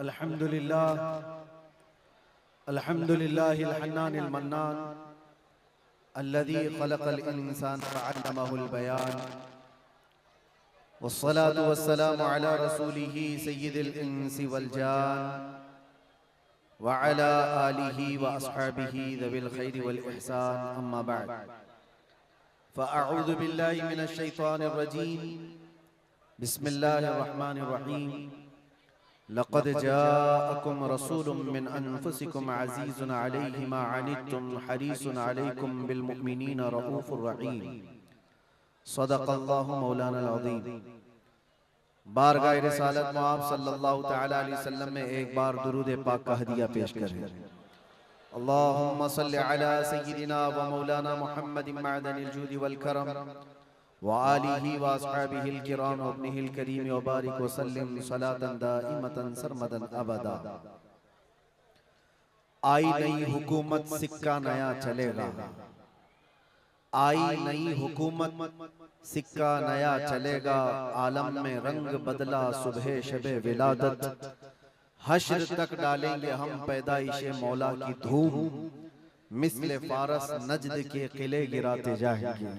अल्हम्दुलिल्लाह अल्हम्दुलिल्लाहिल हन्नानिल मन्नान अल्लज़ी खलक़ल इंसान वअल्लमहुल बयान वस्सलातु वस्सलामु अला रसूलिही सय्यिदिल इंसी वल जान व अला आलिही व अस्हाबिही ज़विल खैरि वल इहसान अम्मा बअद फ़अऊज़ु बिल्लाहि मिनश शैतानिर रजीम बिस्मिल्लाहिर रहमानिर रहीम लक़द जाअकुम रसूलुम मिन अनफुसिकुम अज़ीज़ुन अलैहि मा अनित्तुम हरीसुन अलैकुम बिल मुमिनीना रऊफ़ुर रहीम सदक़ल्लाहु मौलाना अज़ीम। बारगाह रिसालत में आप सल्लल्लाहु तआला अलैहि वसल्लम में एक बार दुरूद पाक का हदिया पेश करें। अल्लाहुम्मा सल्लि अला सय्यिदिना व मौलाना मुहम्मदिन मअदनिल जूदि वल करम व आलिही व अस्हाबिहिल किराम व इब्निहिल करीम व बारिक व सल्लिम सलातन दाइमतन सरमदन अबदा। आई नई हुकूमत सिक्का नया चलेगा, आई नई हुकूमत सिक्का नया चलेगा, आलम में रंग बदला सुबह शबे विलादत, हश्र तक डालेंगे हम पैदाइशे मौला की धूम, मिस्ले फारस नजद के किले गिराते जाएंगे,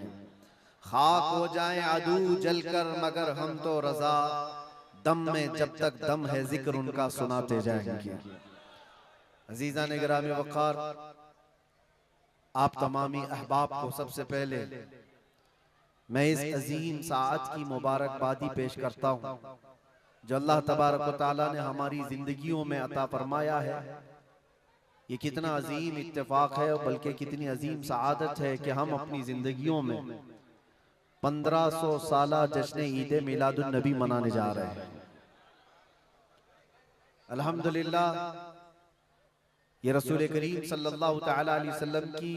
खाक हो जाएं अदू जलकर मगर हम तो रजा, दम में जब तक दम है जिक्र उनका सुनाते जाएंगे। अजीज़ा ने गिरामी वक़ार, आप तमामी अहबाब को सबसे पहले मैं इस अजीम साअत की मुबारकबादी पेश करता हूँ जो अल्लाह तबारक व तआला ने हमारी जिंदगियों में अता फरमाया है। ये कितना अजीम इत्तेफाक है और बल्कि कितनी अजीम सआदत है कि हम अपनी जिंदगियों में 1500 साला जश्न ईद मिलादुन नबी मनाने जा रहे हैं। अल्हम्दुलिल्लाह, ये रसूल करीम सल्लल्लाहु तआला अलैहि वसल्लम की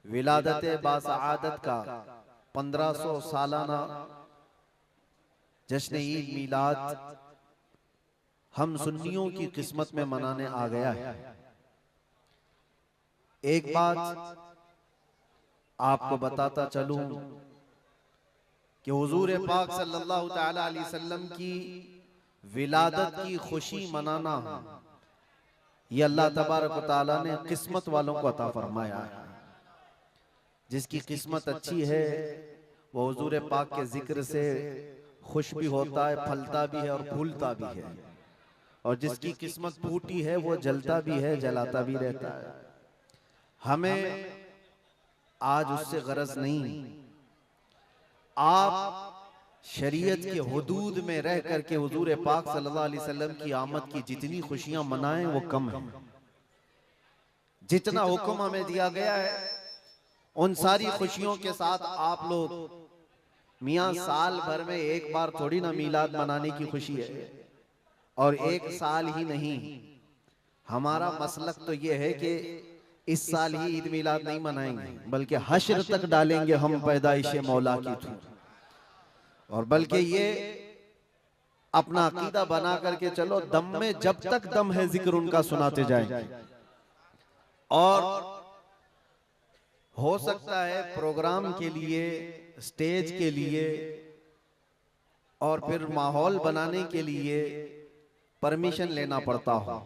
विलादत बासआदत का 1500 सालाना जश्न ईद मिलाद हम सुन्नियों की किस्मत में मनाने आ गया है। एक बात आपको बताता चलूं कि हुजूर पाक सल्लल्लाहु तआला अलैहि वसल्लम की विलादत की खुशी मनाना ये अल्लाह तबारक व तआला ने किस्मत वालों को अता फरमाया है। जिसकी किस्मत अच्छी है वो हुजूर पाक के जिक्र से खुश भी होता है, फलता भी है और फूलता भी है, और जिसकी किस्मत फूटी है वो जलता भी है, जलाता भी रहता है। हमें आज उससे गरज नहीं, आप शरीयत के हुदूद में रह करके हुजूर पाक सल्लल्लाहु अलैहि वसल्लम की आमद की जितनी खुशियां मनाएं वो कम है। जितना हुक्म हमें दिया गया है उन सारी खुशियों के साथ आप लोग मियां साल भर में एक बार थोड़ी ना मीलाद मनाने की खुशी है, और एक साल ही नहीं, हमारा मसलक तो ये है कि इस साल ही ईद मिलाद नहीं मनाएंगे बल्कि हश्र तक डालेंगे हम पैदाइशे मौला की धूम, और बल्कि ये अपना अकीदा बना करके चलो दम में जब तक दम है जिक्र उनका सुनाते जाएंगे। और हो सकता है प्रोग्राम के लिए, स्टेज के लिए और फिर माहौल बनाने के लिए परमिशन लेना पड़ता हो,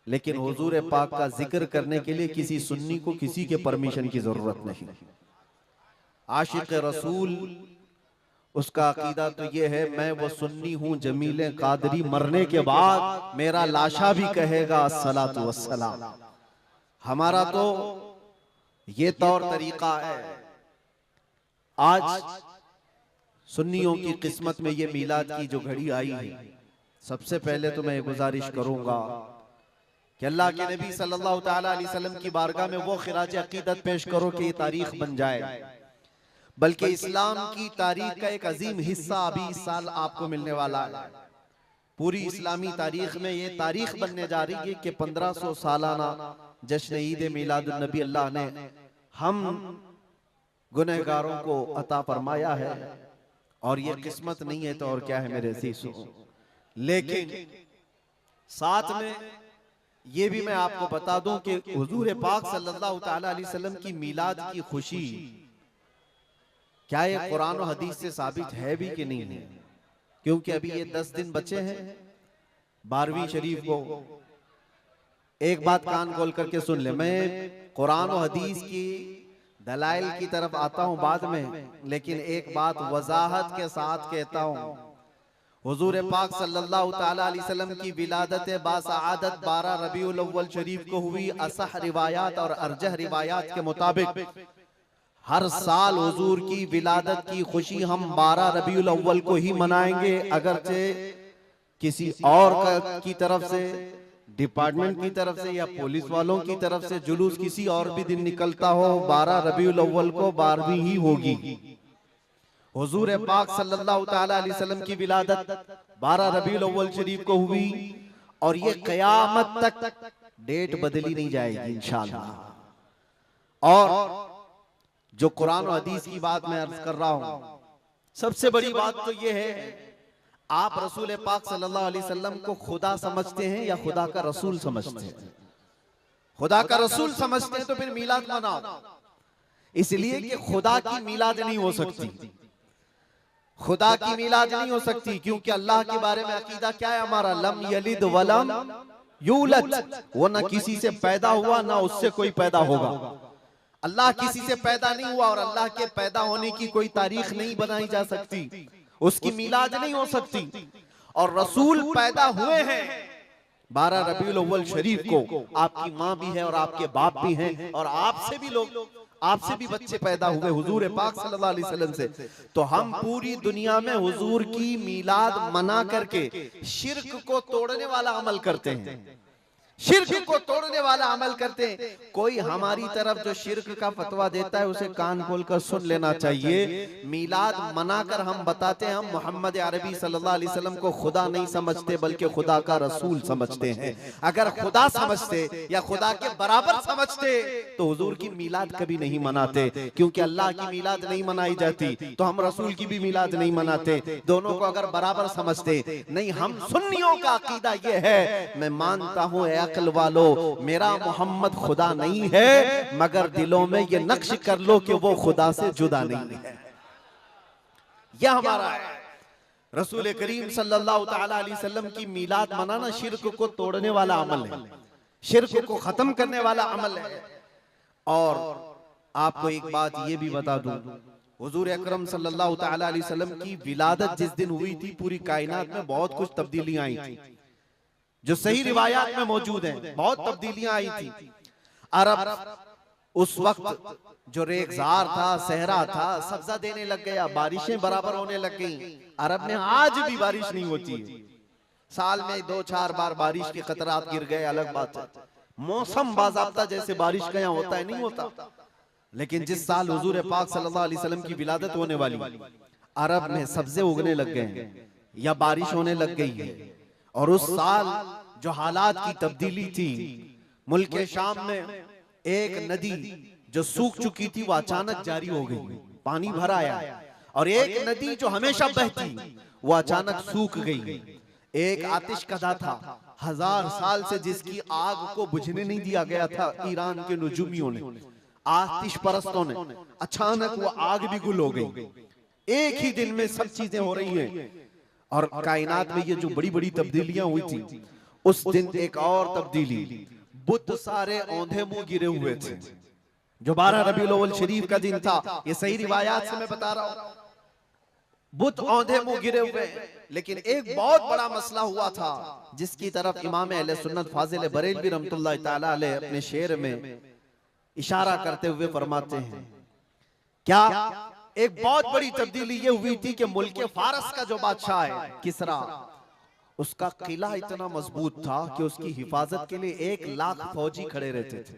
लेकिन हुजूर पाक का जिक्र करने के लिए किसी सुन्नी को किसी के परमिशन की जरूरत नहीं। आशिक रसूल उसका अकीदा तो ये है, मैं वो सुन्नी हूं जमीले कादरी, मरने के बाद मेरा लाशा भी कहेगा अस्सलातु वस्सलाम। हमारा तो ये तौर तरीका है। आज सुन्नियों की किस्मत में ये मीलाद की जो घड़ी आई है, सबसे पहले तो मैं गुजारिश करूंगा कि अल्लाह के नबी सल्लल्लाहु तआला अलैहि वसल्लम की बारगाह में वो खिराज अकीदत पेश करो कि ये तारीख बन जाए, बल्कि इस्लाम की तारीख का एक अजीम हिस्सा अभी इस साल आपको मिलने वाला है। पूरी इस्लामी तारीख में ये तारीख बनने जा रही है कि 1500 सालाना जश्न ईद मिलादुन नबी अल्लाह ने हम गुनहगारों को अता फरमाया है, और ये किस्मत नहीं है तो और क्या है मेरे अज़ीज़ों। लेकिन साथ में ये भी मैं आपको बता दूं कि हुजूर पाक सल्लल्लाहु तआला अलैहि वसल्लम की मीलाद की खुशी क्या ये कुरान और हदीस से साबित है भी कि नहीं है, क्योंकि अभी ये 10 दिन बचे हैं 12वीं शरीफ को एक बात कान खोल करके सुन ले। मैं कुरान और हदीस की दलाइल की तरफ आता हूं बाद में, लेकिन एक बात वजाहत के साथ कहता हूं। हुजूर पाक सल्लल्लाहु ताला अलैहि वसल्लम की विलादत बासआदत 12 रबीउल अव्वल शरीफ को हुई। असह रिवायात और अरजह रिवायात के मुताबिक हर साल हुजूर की विलादत की खुशी हम 12 रबीउल अव्वल को ही मनाएंगे, अगरचे किसी और की तरफ से, डिपार्टमेंट की तरफ से या पुलिस वालों की तरफ से जुलूस किसी और भी दिन निकलता हो, 12 रबीउल अव्वल को 12वीं ही होगी। हुजूर पाक सल्लल्लाहु ताला अलैहि वसल्लम की विलादत 12 रबीउल अव्वल शरीफ को हुई और ये कयामत तक डेट बदली नहीं जाएगी इंशाअल्लाह। और जो कुरान और हदीस की बात मैं अर्ज कर रहा हूं, सबसे बड़ी बात तो ये है, आप रसूल पाक सल्लल्लाहु अलैहि वसल्लम को खुदा समझते हैं या खुदा का रसूल समझते हैं? खुदा का रसूल समझते हैं तो फिर मिलाद मनाओ, इसलिए कि खुदा की मिलाद नहीं हो सकती, खुदा की मिलाद नहीं हो सकती, क्योंकि अल्लाह के बारे में अकीदा क्या है हमारा? लम यलिद वलम यूलद, वो ना किसी से पैदा हुआ ना उससे कोई पैदा होगा। अल्लाह किसी से पैदा नहीं हुआ और अल्लाह के पैदा होने की कोई तारीख नहीं बनाई जा सकती, उसकी मिलाद नहीं हो सकती। और रसूल पैदा हुए हैं 12 रबीउल अव्वल शरीफ को। आपकी माँ भी है और आपके बाप भी हैं और आपसे भी लोग, आपसे भी बच्चे पैदा हुए हुजूर पाक सल्लल्लाहु अलैहि वसल्लम से। तो हम पूरी दुनिया में हुजूर की मिलाद मना करके शिर्क को तोड़ने वाला अमल करते हैं, शिर्क को तोड़ने वाला अमल करते हैं। कोई हमारी तरफ जो शिर्क का फतवा देता है उसे कान खोलकर सुन लेना चाहिए। मिलाद मनाकर हम बताते हैं हम मोहम्मद अरबी सल्लल्लाहु अलैहि वसल्लम को खुदा नहीं समझते बल्कि खुदा का रसूल समझते हैं। अगर खुदा समझते या खुदा के बराबर समझते तो हुजूर की मिलाद कभी नहीं मनाते, क्योंकि अल्लाह की मिलाद नहीं मनाई जाती तो हम रसूल की भी मिलाद नहीं मनाते। दोनों को अगर बराबर समझते नहीं, हम सुन्नियों का अकीदा यह है, मैं मानता हूं अक्ल वालो मेरा मोहम्मद खुदा नहीं है, मगर दिलों में ये नक्श कर लो कि वो खुदा से जुदा नहीं है। यह हमारा है। रसूल करीम सल्लल्लाहु ताला अलैहि वसल्लम की मिलाद मनाना शिर्क को तोड़ने वाला अमल है, शिर्क को खत्म करने वाला अमल है। और आपको एक बात ये भी बता दूं, हुजूर अकरम सल्लल्लाहु ताला अलैहि वसल्लम की विलादत जिस दिन हुई थी पूरी कायनात में बहुत कुछ तब्दीलियां आई थी, जो सही रिवायात में मौजूद हैं। बहुत तब्दीलियां आई थी। अरब उस वक्त जो रेगजार था, सहरा था, सब्जा देने लग गया, बारिशें बराबर होने लग गई। अरब में आज भी बारिश नहीं होती है, साल में 2-4 बार बारिश के कतरात गिर गए, अलग बात है। मौसम बाज़ाब्ता जैसे बारिश का यहाँ होता है नहीं होता। लेकिन जिस साल हुजूर पाक सल्लल्लाहु अलैहि वसल्लम की विलादत होने वाली, अरब में सब्जे उगने लग गए या बारिश होने लग गई है। और उस साल जो हालात की तब्दीली थी, मुल्क शाम में एक नदी जो सूख चुकी थी वो अचानक जारी हो गई, पानी भर आया। और एक नदी जो हमेशा बहती वो अचानक सूख गई। एक आतिशकदा था 1000 साल से जिसकी आग को बुझने नहीं दिया गया था ईरान के नुजूमियों ने, आतिश परस्तों ने, अचानक वो आग भी गुल हो गई। एक ही दिन में सब चीजें हो रही हैं। और कायनात में ये जो बड़ी बड़ी तब्दीलियां हुई थी, उस दिन एक और तब्दीली, बुत सारे औंधे मुंह गिरे हुए थे। जो 12 रबीउल अव्वल शरीफ का दिन था, ये सही रिवायात से मैं बता रहा हूं, बुत औंधे मुंह गिरे हुए। लेकिन एक बहुत बड़ा मसला हुआ था जिसकी तरफ इमाम अहले सुन्नत फाजिल बरेलवी रहमतुल्लाह ताला अलैह अपने शेर में इशारा करते हुए फरमाते हैं, क्या एक बहुत बड़ी तब्दीली ये हुई थी कि मुल्क फारस का जो बादशाह है किसरा, उसका किला इतना मजबूत था कि उसकी हिफाजत के लिए 1 लाख फौजी खड़े रहते थे,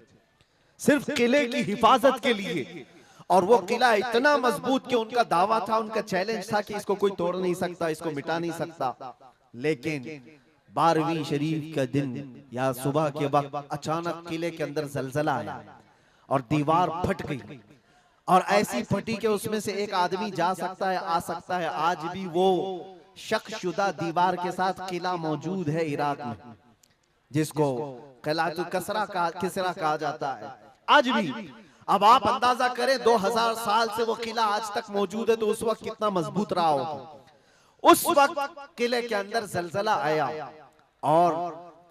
सिर्फ किले की हिफाजत के लिए। और वो किला इतना मजबूत कि उनका दावा था, उनका चैलेंज था कि इसको कोई तोड़ नहीं सकता, इसको मिटा नहीं सकता। लेकिन 12वीं शरीफ का दिन या सुबह के वक्त अचानक किले के अंदर जलजला आया और दीवार फट गई। और ऐसी फटी कि उसमें से एक आदमी जा सकता है, आ सकता है। आज भी वो शक्शुदा दीवार के साथ किला मौजूद है इराक में, जिसको किलातुल किसरा कहा जाता है आज भी। अब आप अंदाजा करें 2000 साल से वो किला आज तक मौजूद है, तो उस वक्त कितना मजबूत रहा होगा। उस वक्त किले के अंदर जलजला आया, और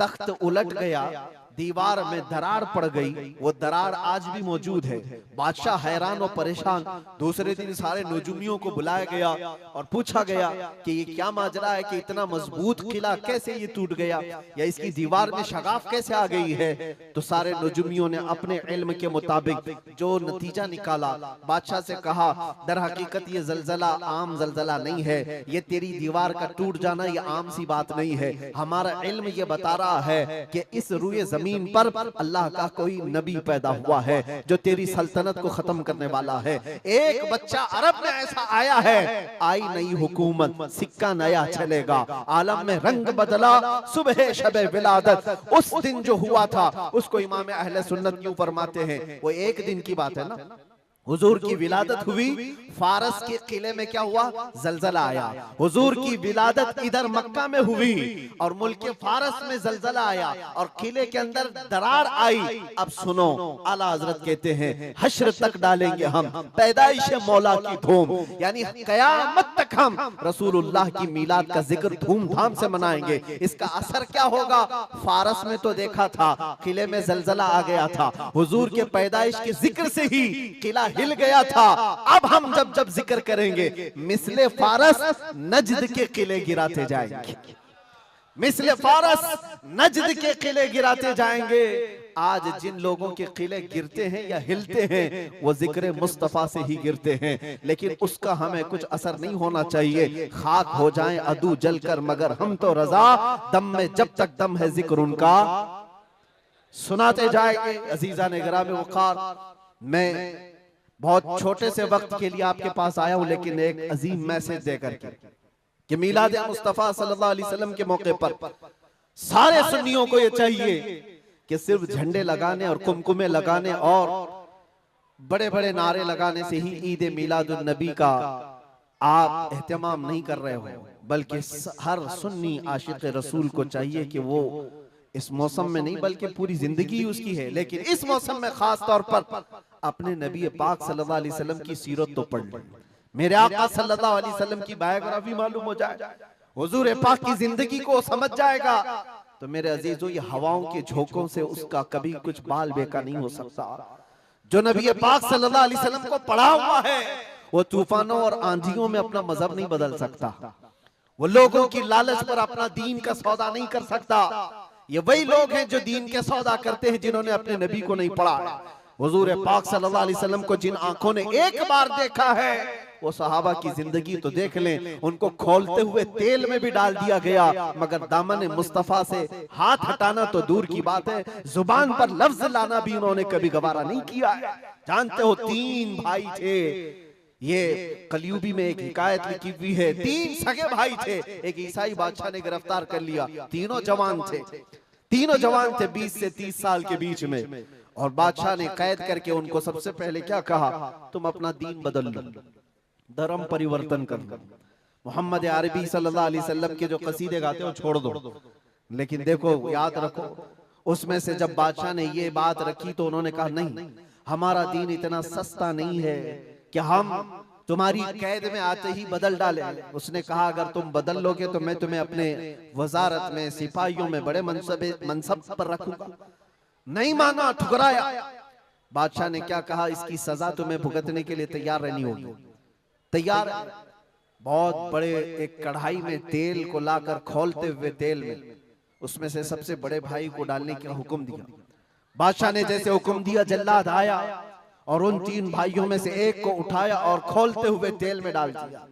तख्त उलट गया, दीवार में दरार पड़ गई, वो दरार आज भी मौजूद है। बादशाह हैरान और परेशान। दूसरे दिन सारे नजूमियों को बुलाया गया और पूछा गया कि ये क्या माजरा है कि इतना मजबूत किला कैसे ये टूट गया, या इसकी दीवार में शगाफ कैसे आ गई है। तो सारे नजूमियों ने अपने इल्म के मुताबिक जो नतीजा निकाला, बादशाह से कहा दर हकीकत ये जलजला आम जलजला नहीं है, ये तेरी दीवार का टूट जाना ये आम सी बात नहीं है। हमारा इल्म ये बता रहा है कि इस रुए जमीन पर अल्लाह का कोई नबी पैदा हुआ है जो तेरी सल्तनत को खत्म करने वाला है। एक बच्चा अरब में ऐसा आया है, आई नई हुकूमत, सिक्का नया चलेगा, आलम में रंग बदला, सुबह शबे विलादत। उस दिन जो हुआ था उसको इमाम अहले सुन्नत क्यों फरमाते हैं, वो एक दिन की बात है ना। हुजूर की विलादत हुई, फारस के किले में क्या हुआ, जलजला आया। हुजूर की विलादत इधर मक्का में हुई और मुल्क फारस में जलजला आया और किले के अंदर दरार आई। अब सुनो, आला हजरत कहते हैं हश्र तक डालेंगे हम पैदाइश मौला की धूम, यानी कयामत तक हम रसूलुल्लाह की मिलाद का जिक्र धूमधाम से मनाएंगे। इसका असर क्या होगा, फारस में तो देखा था किले में जलजला आ गया था, हुजूर के पैदाइश के जिक्र से ही किला हिल गया था। अब हम जब जब जिक्र करेंगे मिसले फारस नजद के किले गिराते जाएंगे, मिसले फारस नजद के किले गिराते जाएंगे। आज जिन लोगों के किले गिरते हैं या हिलते हैं वो जिक्र मुस्तफा से ही गिरते हैं, लेकिन उसका हमें कुछ असर नहीं होना चाहिए। खाक हो जाएं अदू जलकर मगर हम तो रजा, दम में जब तक दम है जिक्र उनका सुनाते जाएंगे। अजीजा ने गिरामे वक़ार, मैं बहुत छोटे से वक्त के लिए आपके पास आया हूं, लेकिन एक अजीम मैसेज देकर के कि मिलाद मुस्तफा सल्लल्लाहु अलैहि वसल्लम के मौके पर सारे सुन्नियों को यह चाहिए कि सिर्फ झंडे लगाने और कुमकुमे लगाने और बड़े बड़े नारे लगाने से ही ईद मिलादुन नबी का आप एहतमाम नहीं कर रहे हो, बल्कि हर सुन्नी आशिक रसूल को चाहिए कि वो इस मौसम में नहीं बल्कि पूरी जिंदगी उसकी है, लेकिन इस मौसम में खास तौर पर अपने नबी पाक सल्लल्लाहु अलैहि वसल्लम की सीरत तो पढ़ ले, मेरे आका सल्लल्लाहु अलैहि वसल्लम की बायोग्राफी मालूम हो जाए, हुजूर पाक की जिंदगी को समझ जाएगा। तो मेरे अजीजों, ये हवाओं के झोंकों से उसका कभी कुछ बाल बेका नहीं हो सकता। जो नबी पाक सल्लल्लाहु अलैहि वसल्लम को पढ़ा हुआ है वो तूफानों और आंधियों में अपना मजहब नहीं बदल सकता, वो लोगों की लालच पर अपना दीन का सौदा नहीं कर सकता। ये वही लोग हैं जो दीन के सौदा करते हैं जिन्होंने अपने नबी को नहीं पढ़ा। हुजूर पाक सल्लल्लाहु अलैहि वसल्लम को जिन आंखों ने एक बार देखा है वो सहाबा की जिंदगी तो देख लें, उनको खोलते हुए तेल में भी डाल दिया गया, मगर दामन मुस्तफा से हाथ हटाना तो दूर की बात है, जुबान पर लफ्ज लाना भी उन्होंने कभी गवारा नहीं किया। जानते हो, 3 भाई थे, ये कलयुगी में एक हिकायत लिखी हुई है, 3 सगे भाई थे, एक ईसाई बादशाह ने गिरफ्तार कर लिया, तीनों जवान थे, 20 से 30 साल के बीच में, और बादशाह ने कैद करके उनको सबसे पहले क्या कहा, तुम अपना दीन बदल लो, धर्म परिवर्तन कर लो, मोहम्मद अरबी सल्लल्लाहु अलैहि वसल्लम के जो कसीदे गाते हो छोड़ दो। लेकिन देखो, याद रखो, उसमें से जब बादशाह ने ये बात रखी तो उन्होंने कहा नहीं, हमारा दीन इतना सस्ता नहीं है कि हम तुम्हारी कैद में आते ही बदल डाले। उसने कहा अगर तुम बदल लोगे तो मैं तुम्हें अपने वजारत में, सिपाहियों में बड़े मनसब पर रखूंगा। नहीं माना, ठुकराया। बादशाह ने क्या कहा, इसकी सजा तुम्हें भुगतने के लिए तैयार रहनी होगी। तैयार। बहुत बड़े एक कढ़ाई में तेल को लाकर खौलते हुए तेल में उसमें से सबसे बड़े भाई को डालने का हुक्म दिया। बादशाह ने जैसे हुक्म दिया, जल्लाद आया और उन 3 भाइयों में से एक को उठाया और खोलते हुए तेल में डाल दिया।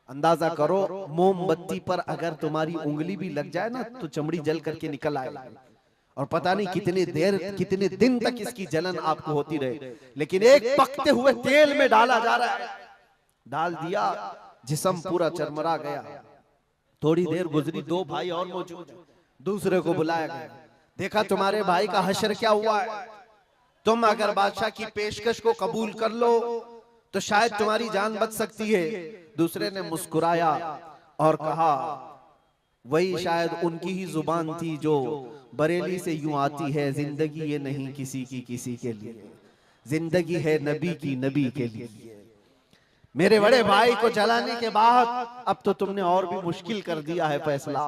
अंदाजा करो, मोमबत्ती पर अगर तुम्हारी उंगली भी लग जाए ना तो चमड़ी जल करके निकल आएगी, और पता नहीं कितने दिन तक इसकी जलन आपको होती रहे। लेकिन एक पकते हुए तेल में डाला जा रहा है, डाल दिया, जिस्म पूरा चरमरा गया। थोड़ी देर गुजरी, 2 भाई और मौजूद, दूसरे को बुलाया गया, देखा तुम्हारे भाई का हश्र क्या हुआ है, तुम अगर बादशाह की पेशकश को कबूल कर लो तो शायद तुम्हारी जान बच सकती है। दूसरे ने मुस्कुराया और कहा वही शायद उनकी ही जुबान थी जो बरेली से यूं आती है, जिंदगी ये नहीं किसी की किसी के लिए, जिंदगी है नबी की नबी के लिए। मेरे बड़े भाई को जलाने के बाद अब तो तुमने और भी मुश्किल कर दिया है फैसला।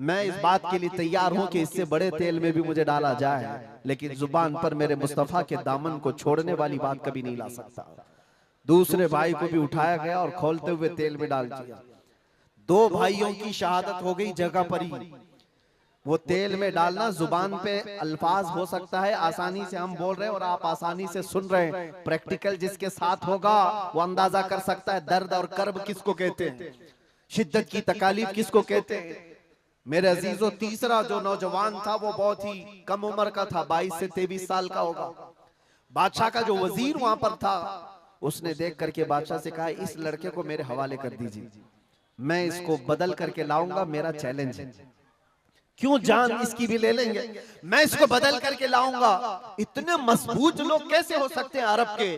मैं इस बात के लिए तैयार हूं कि इससे बड़े तेल में भी मुझे डाला जाए, लेकिन जुबान पर मेरे मुस्तफा के दामन को छोड़ने वाली बात कभी नहीं ला सकता। दूसरे भाई को भी उठाया गया और खोलते हुए तेल में डाल दिया। दो भाइयों की शहादत हो गई जगह पर ही। वो तेल में डालना जुबान पे अल्फाज हो सकता है, आसानी से हम बोल रहे हैं और आप आसानी से सुन रहे हैं। प्रैक्टिकल जिसके साथ होगा वो अंदाजा कर सकता है दर्द और कर्ब किसको कहते हैं, शिद्दत की तकालीफ किसको कहते हैं। मेरे अजीजों, तीसरा जो नौजवान था वो बहुत ही कम उम्र का था, 22 से 23 साल का होगा। बादशाह का जो वजीर वहां पर था, उसने देख करके बादशाह से कहा, इस लड़के को मेरे हवाले कर दीजिए, मैं इसको बदल करके लाऊंगा, मेरा चैलेंज है। क्यों जान इसकी भी ले लेंगे, मैं इसको बदल करके लाऊंगा। इतने मजबूत लोग कैसे हो सकते हैं अरब के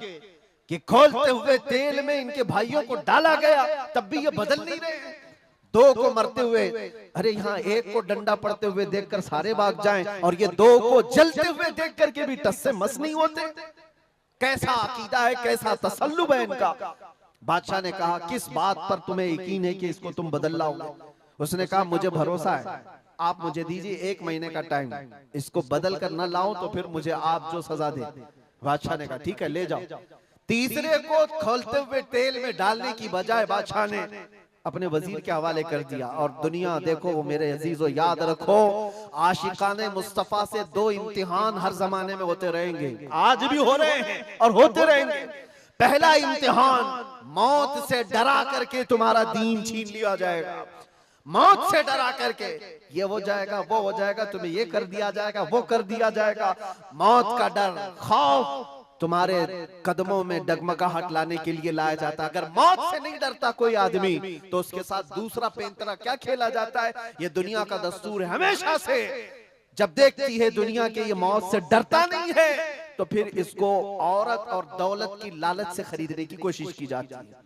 कि खोलते हुए तेल में इनके भाइयों को डाला गया, तब भी ये बदल नहीं रहे। दो को मरते हुए, अरे यहाँ एक को डंडा पड़ते हुए देखकर सारे भाग जाएं, और ये दो को जलते हुए देख करके भी टस से मस नहीं होते। कैसा अकीदा है, कैसा तसल्लुब है इनका। बादशाह ने कहा, किस बात पर तुम्हें यकीन है कि इसको तुम बदल लाओगे। उसने कहा, मुझे भरोसा है, आप मुझे दीजिए 1 महीने का टाइम, इसको बदल कर न लाऊं तो फिर मुझे आप जो सजा दे। बादशाह ने कहा, ठीक है ले जाओ। तीसरे को खोलते हुए तेल में डालने की बजाय बादशाह ने अपने वजीर के हवाले कर दिया। और दुनिया देखो, वो मेरे अजीजों याद रखो, आशिकाने मुस्तफा से 2 इम्तिहान हर जमाने में होते रहेंगे, आज भी हो रहे हैं और होते रहेंगे। पहला इम्तिहान, मौत से डरा करके तुम्हारा दीन छीन लिया जाएगा। मौत से डरा करके ये हो जाएगा, वो हो जाएगा, तुम्हें ये कर दिया जाएगा, वो कर दिया जाएगा। मौत का डर, खौफ तुम्हारे कदमों में डगमगाहट लाने के लिए लाया जाता है। अगर मौत से नहीं डरता कोई आदमी, तो उसके साथ दूसरा पेंतरा क्या खेला जाता है। ये दुनिया का दस्तूर है, हमेशा से जब देखती है दुनिया के ये मौत से डरता नहीं है, तो फिर इसको औरत और दौलत की लालच से खरीदने की कोशिश की जाती है।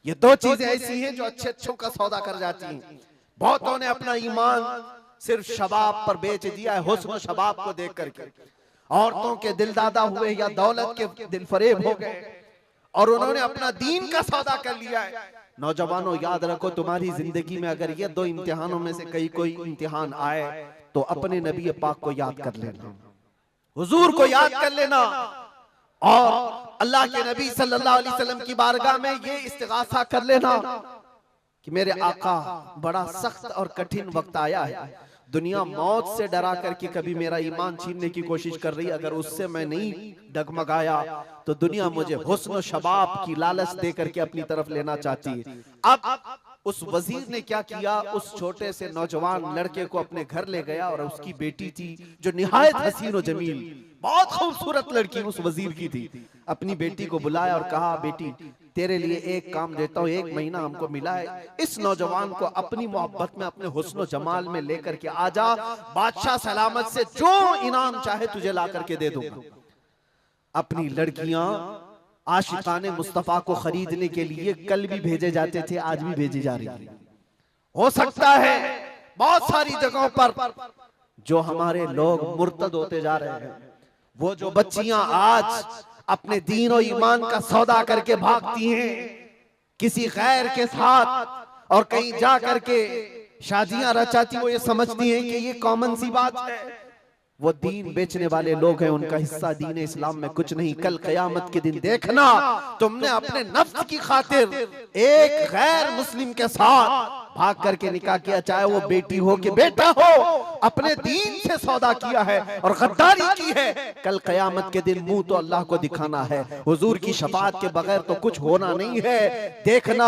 ये 2 चीजें ऐसी हैं जो अच्छे अच्छों का सौदा कर जाती हैं। बहुतों ने अपना ईमान सिर्फ शबाब पर बेच दिया है, हुस्न शबाब को देख करके। औरतों के दिल दादा हुए या दौलत के दिल फरेब हो गए, और उन्होंने अपना दीन का सौदा कर लिया है। नौजवानों याद रखो, तुम्हारी जिंदगी में अगर ये 2 इम्तिहानों में से कोई इम्तिहान आए, तो अपने नबी पाक को याद कर लेना, हुजूर को याद कर लेना, और अल्लाह के नबी सल्लल्लाहु अलैहि वसल्लम की बारगाह में ये इस्तिगासा कर लेना कि मेरे आका, बड़ा सख्त और कठिन वक्त आया है। दुनिया मौत से डरा करके कभी मेरा ईमान छीनने की कोशिश कर रही है, अगर उससे मैं नहीं डगमगाया तो दुनिया मुझे हुस्न शबाब की लालच दे करके अपनी तरफ लेना चाहती है। अब उस वजीर ने क्या किया, उस छोटे से नौजवान लड़के को अपने घर ले गया, और उसकी बेटी थी जो निहायत हसीन और जमील, बहुत खूबसूरत लड़की उस वजीर की थी। अपनी बेटी को बुलाया और कहा, बेटी तेरे लिए एक काम देता हूँ, 1 महीना हमको मिला है, इस नौजवान को अपनी मोहब्बत में, अपने हुस्न जमाल में लेकर के आजा, बादशाह सलामत से जो इनाम चाहे तुझे ला करके दे दूंगा। अपनी लड़कियां आशिकाने मुस्तफा को खरीदने के लिए कल भी भेजे जाते थे, आज भी भेजी जा रही है। हो सकता है बहुत सारी जगहों पर जो हमारे लोग मुर्तद होते जा रहे हैं, वो जो बच्चियां आज अपने दीन और ईमान का सौदा करके भागती हैं किसी गैर के साथ, और कहीं जा करके शादियां रचाती, वो ये समझती हैं कि ये कॉमन सी बात है। वो दीन बेचने वाले लोग हैं, उनका हिस्सा दीन इस्लाम में कुछ नहीं। कल क़यामत के दिन देखना, तुमने अपने नफ्स की खातिर एक गैर मुस्लिम के साथ भाग करके निकाह किया, चाहे वो बेटी हो कि बेटा हो, अपने दीन से सौदा किया है और गद्दारी की है। कल क़यामत के दिन मुंह तो अल्लाह को दिखाना है, हुजूर की शफाअत के बगैर तो कुछ होना नहीं है। देखना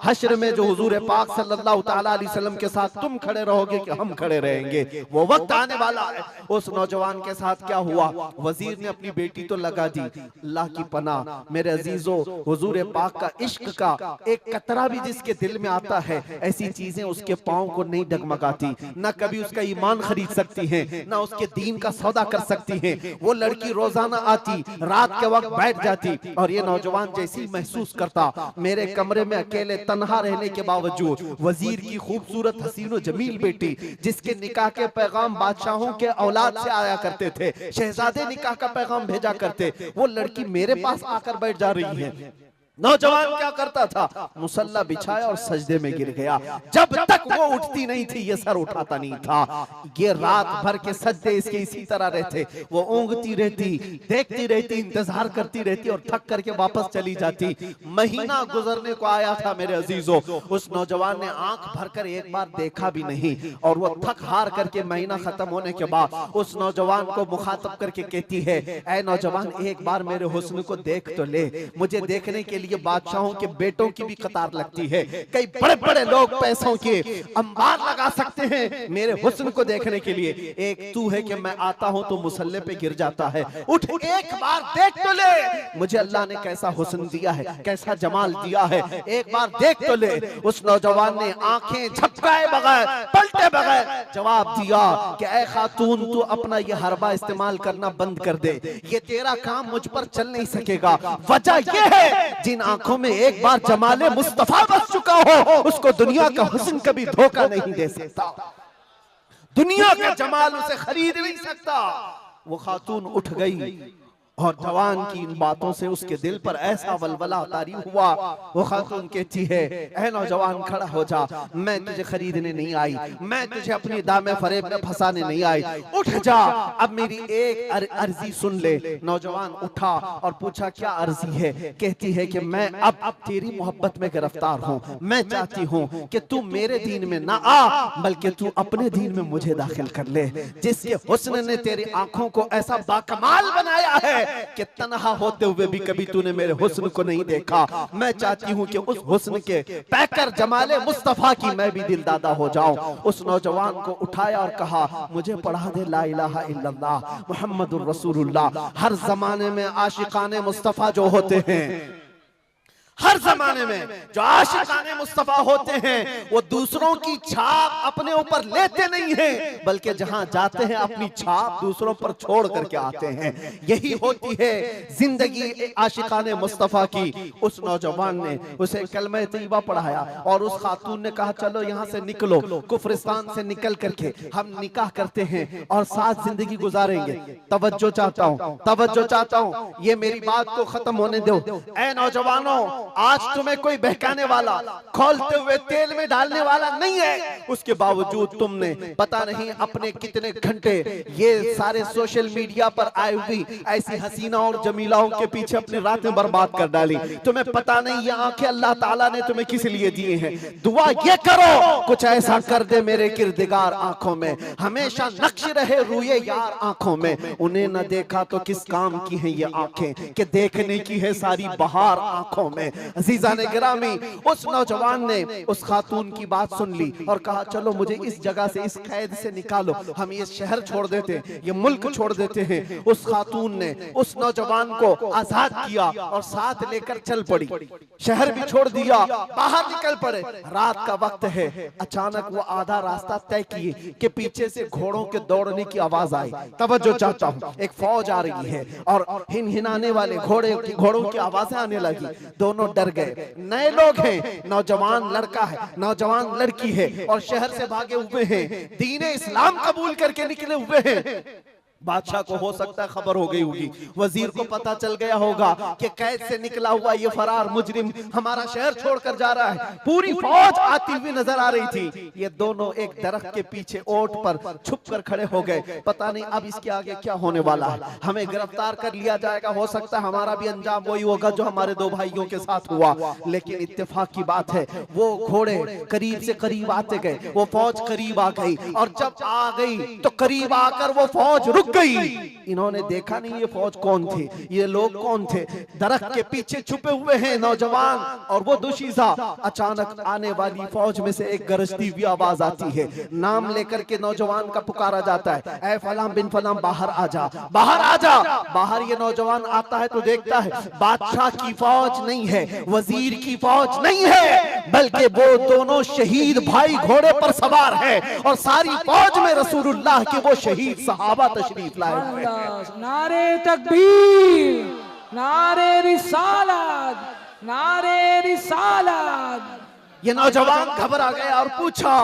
हश्र में जो हुजूर पाक सल्लल्लाहु ताला अलैहि वसल्लम के साथ तुम खड़े रहोगे कि हम खड़े रहेंगे, वो वक्त आने वाला है। उस नौजवान के साथ क्या हुआ, वजीर ने अपनी बेटी तो लगा दी। अल्लाह की पनाह मेरे अजीजों, हुजूर पाक का इश्क का एक कतरा भी जिसके दिल में आता है, ऐसी चीजें उसके पांव को नहीं डगमगाती, ना कभी उसका ईमान खरीद सकती हैं, ना उसके दीन का सौदा कर सकती हैं। वो लड़की रोजाना आती, रात के वक्त बैठ जाती, और ये नौजवान जैसी महसूस करता, मेरे कमरे में अकेले तन्हा रहने के बावजूद वजीर की खूबसूरत हसीन और जमील बेटी, जिसके निकाह के पैगाम बादशाहों के औलाद से आया करते थे, शहजादे निकाह का पैगाम भेजा करते, वो लड़की मेरे पास आकर बैठ जा रही है। नौजवान क्या करता था, मुसल्ला बिछाया और सजदे में गिर गया। जब तक वो उठती नहीं थी ये सर उठाता नहीं था। ये रात भर के सजदे इसके इसी तरह रहते। वो ऊँगती रहती, देखती रहती, इंतजार करती रहती और थक करके वापस चली जाती। महीना गुजरने को आया था मेरे अजीजों, उस नौजवान ने आंख भरकर एक बार देखा भी नहीं। और वो थक हार करके महीना खत्म होने के बाद उस नौजवान को मुखातब करके कहती है, ऐ नौजवान एक बार मेरे हुस्न को देख तो ले। मुझे देखने के लिए बादशाहों के बेटों की भी कतार लगती है, कई बड़े बड़े लोग पैसों के अंबार लगा सकते हैं मेरे हुस्न को देखने के लिए। एक तू है कि मैं आता हूं तो मुसल्ले पे गिर जाता है। उठ एक बार देख तो ले, मुझे अल्लाह ने कैसा हुस्न दिया है, कैसा जमाल दिया है, एक बार देख तो ले। उस नौजवान ने आंखें झपकाए बगैर, पलटे बगैर जवाब दिया कि ऐ खातून तू अपना ये हरबा इस्तेमाल करना बंद कर दे, ये तेरा काम मुझ पर चल नहीं सकेगा। वजह यह है जिन आंखों में एक बार जमाले मुस्तफा बस चुका हो उसको दुनिया का हुस्न कभी धोखा नहीं दे सकता, दुनिया का जमाल उसे खरीद नहीं सकता। वो खातून उठ गई और जवान की इन बातों से उसके दिल पर ऐसा वलवला तारी हुआ। वो खातून कहती है, ऐ नौजवान खड़ा हो जा, मैं तुझे खरीदने नहीं आई, मैं तुझे अपनी दामे फरेब में फंसाने नहीं आई, उठ जा, अब मेरी एक अर्जी सुन ले। नौजवान उठा और पूछा क्या अर्जी है। कहती है कि मैं अब तेरी मोहब्बत में गिरफ्तार हूँ, मैं चाहती हूँ कि तू मेरे दीन में ना आ बल्कि तू अपने दीन में मुझे दाखिल कर ले। जिसके हुस्न ने तेरी आंखों को ऐसा बाकमाल बनाया है कि तन्हा होते हुए भी कभी तूने मेरे हुस्न को नहीं देखा। मैं चाहती हूँ कि उस हुस्न के पैकर जमाले मुस्तफा की मैं भी दिलदादा हो जाऊं। उस नौजवान को उठाया और कहा, मुझे पढ़ा दे ला इलाहा इल्लल्लाह मुहम्मदुर रसूलुल्लाह। हर जमाने में आशिकाने मुस्तफा जो होते हैं, हर जमाने में जो आशिकाने मुस्तफा होते हैं वो दूसरों की छाप अपने ऊपर लेते नहीं हैं, बल्कि जहां जाते हैं अपनी छाप दूसरों पर छोड़ करके आते हैं। यही होती है जिंदगी आशिकाने मुस्तफा की। उस नौजवान ने उसे कलमा तैयबा पढ़ाया और उस खातून ने कहा, चलो यहाँ से निकलो, कुफरिस्तान से निकल करके हम निकाह करते हैं और साथ जिंदगी गुजारेंगे। तवज्जो चाहता हूँ, तवज्जो चाहता हूँ, ये मेरी बात को खत्म होने दो। ऐ नौजवानों, आज तुम्हें कोई बहकाने वाला, खोलते हुए तेल में डालने वाला नहीं है, उसके बावजूद तुमने पता नहीं अपने कितने घंटे ये सारे सोशल मीडिया पर आई हुई ऐसी हसीना और जमीलाओं के पीछे अपनी रातें बर्बाद कर डाली। तुम्हें पता नहीं ये आंखें अल्लाह ताला ने तुम्हें किस लिए दिए हैं। दुआ ये करो कुछ ऐसा कर दे मेरे किरदिगार आंखों में, हमेशा नक्श रहे रूए यार आंखों में। उन्हें न देखा तो किस काम की है ये आंखें कि देखने की है सारी बहार आंखों में। अजीजा ने गिरामी, उस नौजवान ने उस खातून की बात सुन ली और कहा, चलो मुझे इस जगह से, इस कैद से निकालो, हम ये शहर छोड़ देते हैं, ये मुल्क छोड़ देते हैं। उस खातून ने उस नौजवान को आजाद किया और साथ लेकर चल पड़ी, शहर भी छोड़ दिया, बाहर निकल पड़े। रात का वक्त है, अचानक वो आधा रास्ता तय किए कि पीछे से घोड़ों के दौड़ने की आवाज आई। तवज्जो चाहता हूँ, एक फौज आ रही है और हिनहिनाने वाले घोड़ों की आवाजें आने लगी। दोनों डर गए, नए लोग हैं, नौजवान लड़का है, नौजवान लड़की है और शहर से भागे हुए हैं, दीन इस्लाम कबूल करके निकले हुए हैं। बादशाह को हो सकता है खबर हो गई होगी, वजीर को पता चल गया होगा कि कैद से निकला हुआ ये फरार मुजरिम हमारा शहर छोड़कर जा रहा है। पूरी फौज आती हुई नजर आ रही थी। ये दोनों एक दरख्त के पीछे ओट पर छुप कर खड़े हो गए। पता नहीं अब इसके आगे क्या होने वाला है, हमें गिरफ्तार कर लिया जाएगा, हो सकता है हमारा भी अंजाम वही होगा जो हमारे दो भाइयों के साथ हुआ। लेकिन इत्तेफाक की बात है, वो घोड़े करीब से करीब आते गए, वो फौज करीब आ गई और जब आ गई तो करीब आकर वो फौज रुक गई। इन्होंने देखा नहीं ये फौज कौन थी, ये लोग कौन थे। दरख्त के पीछे छुपे हुए हैं नौजवान और वो दुशीजा। अचानक आने वाली फौज में से एक गरजती हुई आवाज आती है, नाम लेकर के नौजवान का पुकारा जाता है, ऐ फलां बिन फलां बाहर आ जा, बाहर आ जा। बाहर ये नौजवान आता है तो देखता है बादशाह की फौज नहीं है, वजीर की फौज नहीं है, बल्कि वो दोनों शहीद भाई घोड़े पर सवार है और सारी फौज में रसूलुल्लाह के वो शहीद सहाबा तशरीफ लाए हुए हैं। नारे तकबीर, नारे रिसालत, नारे रिसालत। ये नौजवान घबरा गया और पूछा,